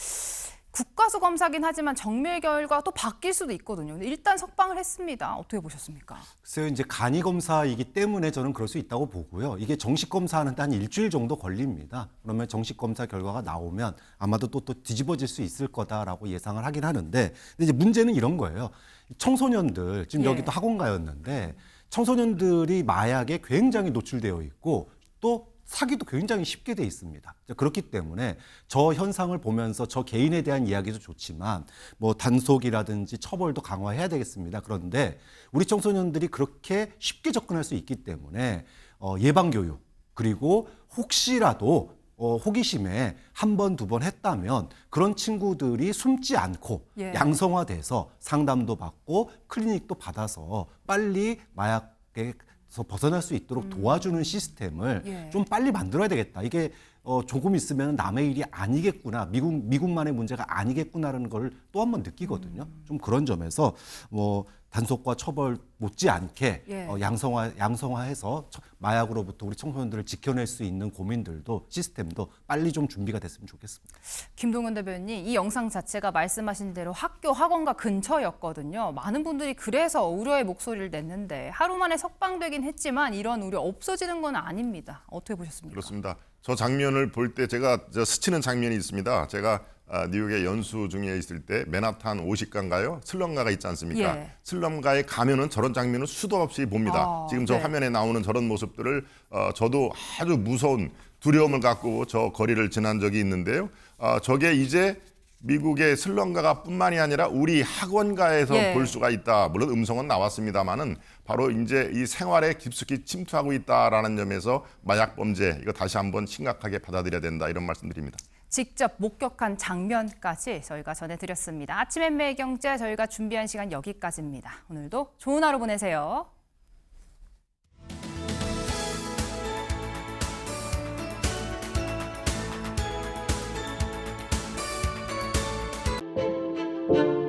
국가수 검사긴 하지만 정밀 결과 또 바뀔 수도 있거든요. 근데 일단 석방을 했습니다. 어떻게 보셨습니까? 글쎄요, 이제 간이 검사이기 때문에 저는 그럴 수 있다고 보고요. 이게 정식 검사하는데 한 일주일 정도 걸립니다. 그러면 정식 검사 결과가 나오면 아마도 또 뒤집어질 수 있을 거다라고 예상을 하긴 하는데, 근데 이제 문제는 이런 거예요. 청소년들, 지금 예. 여기도 학원가였는데 청소년들이 마약에 굉장히 노출되어 있고 또 사기도 굉장히 쉽게 돼 있습니다. 그렇기 때문에 저 현상을 보면서 저 개인에 대한 이야기도 좋지만 뭐 단속이라든지 처벌도 강화해야 되겠습니다. 그런데 우리 청소년들이 그렇게 쉽게 접근할 수 있기 때문에 예방교육, 그리고 혹시라도 호기심에 한 번, 두 번 했다면 그런 친구들이 숨지 않고 예. 양성화돼서 상담도 받고 클리닉도 받아서 빨리 마약에 벗어날 수 있도록 도와주는 시스템을 예. 좀 빨리 만들어야 되겠다. 이게 조금 있으면 남의 일이 아니겠구나, 미국만의 문제가 아니겠구나라는 걸 또 한 번 느끼거든요. 좀 그런 점에서 뭐 단속과 처벌 못지않게 예. 양성화해서 마약으로부터 우리 청소년들을 지켜낼 수 있는 고민들도 시스템도 빨리 좀 준비가 됐으면 좋겠습니다. 김동연 대변인, 이 영상 자체가 말씀하신 대로 학교 학원가 근처였거든요. 많은 분들이 그래서 우려의 목소리를 냈는데 하루 만에 석방되긴 했지만 이런 우려 없어지는 건 아닙니다. 어떻게 보셨습니까? 그렇습니다. 저 장면을 볼 때 제가 스치는 장면이 있습니다. 제가 뉴욕에 연수 중에 있을 때 맨하탄 50가인가요? 슬럼가가 있지 않습니까? 예. 슬럼가에 가면은 저런 장면을 수도 없이 봅니다. 지금 저 네. 화면에 나오는 저런 모습들을 저도 아주 무서운 두려움을 갖고 저 거리를 지난 적이 있는데요. 저게 이제 미국의 슬럼가가 뿐만이 아니라 우리 학원가에서 예. 볼 수가 있다. 물론 음성은 나왔습니다만은 바로 이제 이 생활에 깊숙이 침투하고 있다라는 점에서 마약 범죄, 이거 다시 한번 심각하게 받아들여야 된다, 이런 말씀드립니다. 직접 목격한 장면까지 저희가 전해드렸습니다. 아침의 매경제, 저희가 준비한 시간 여기까지입니다. 오늘도 좋은 하루 보내세요. 네.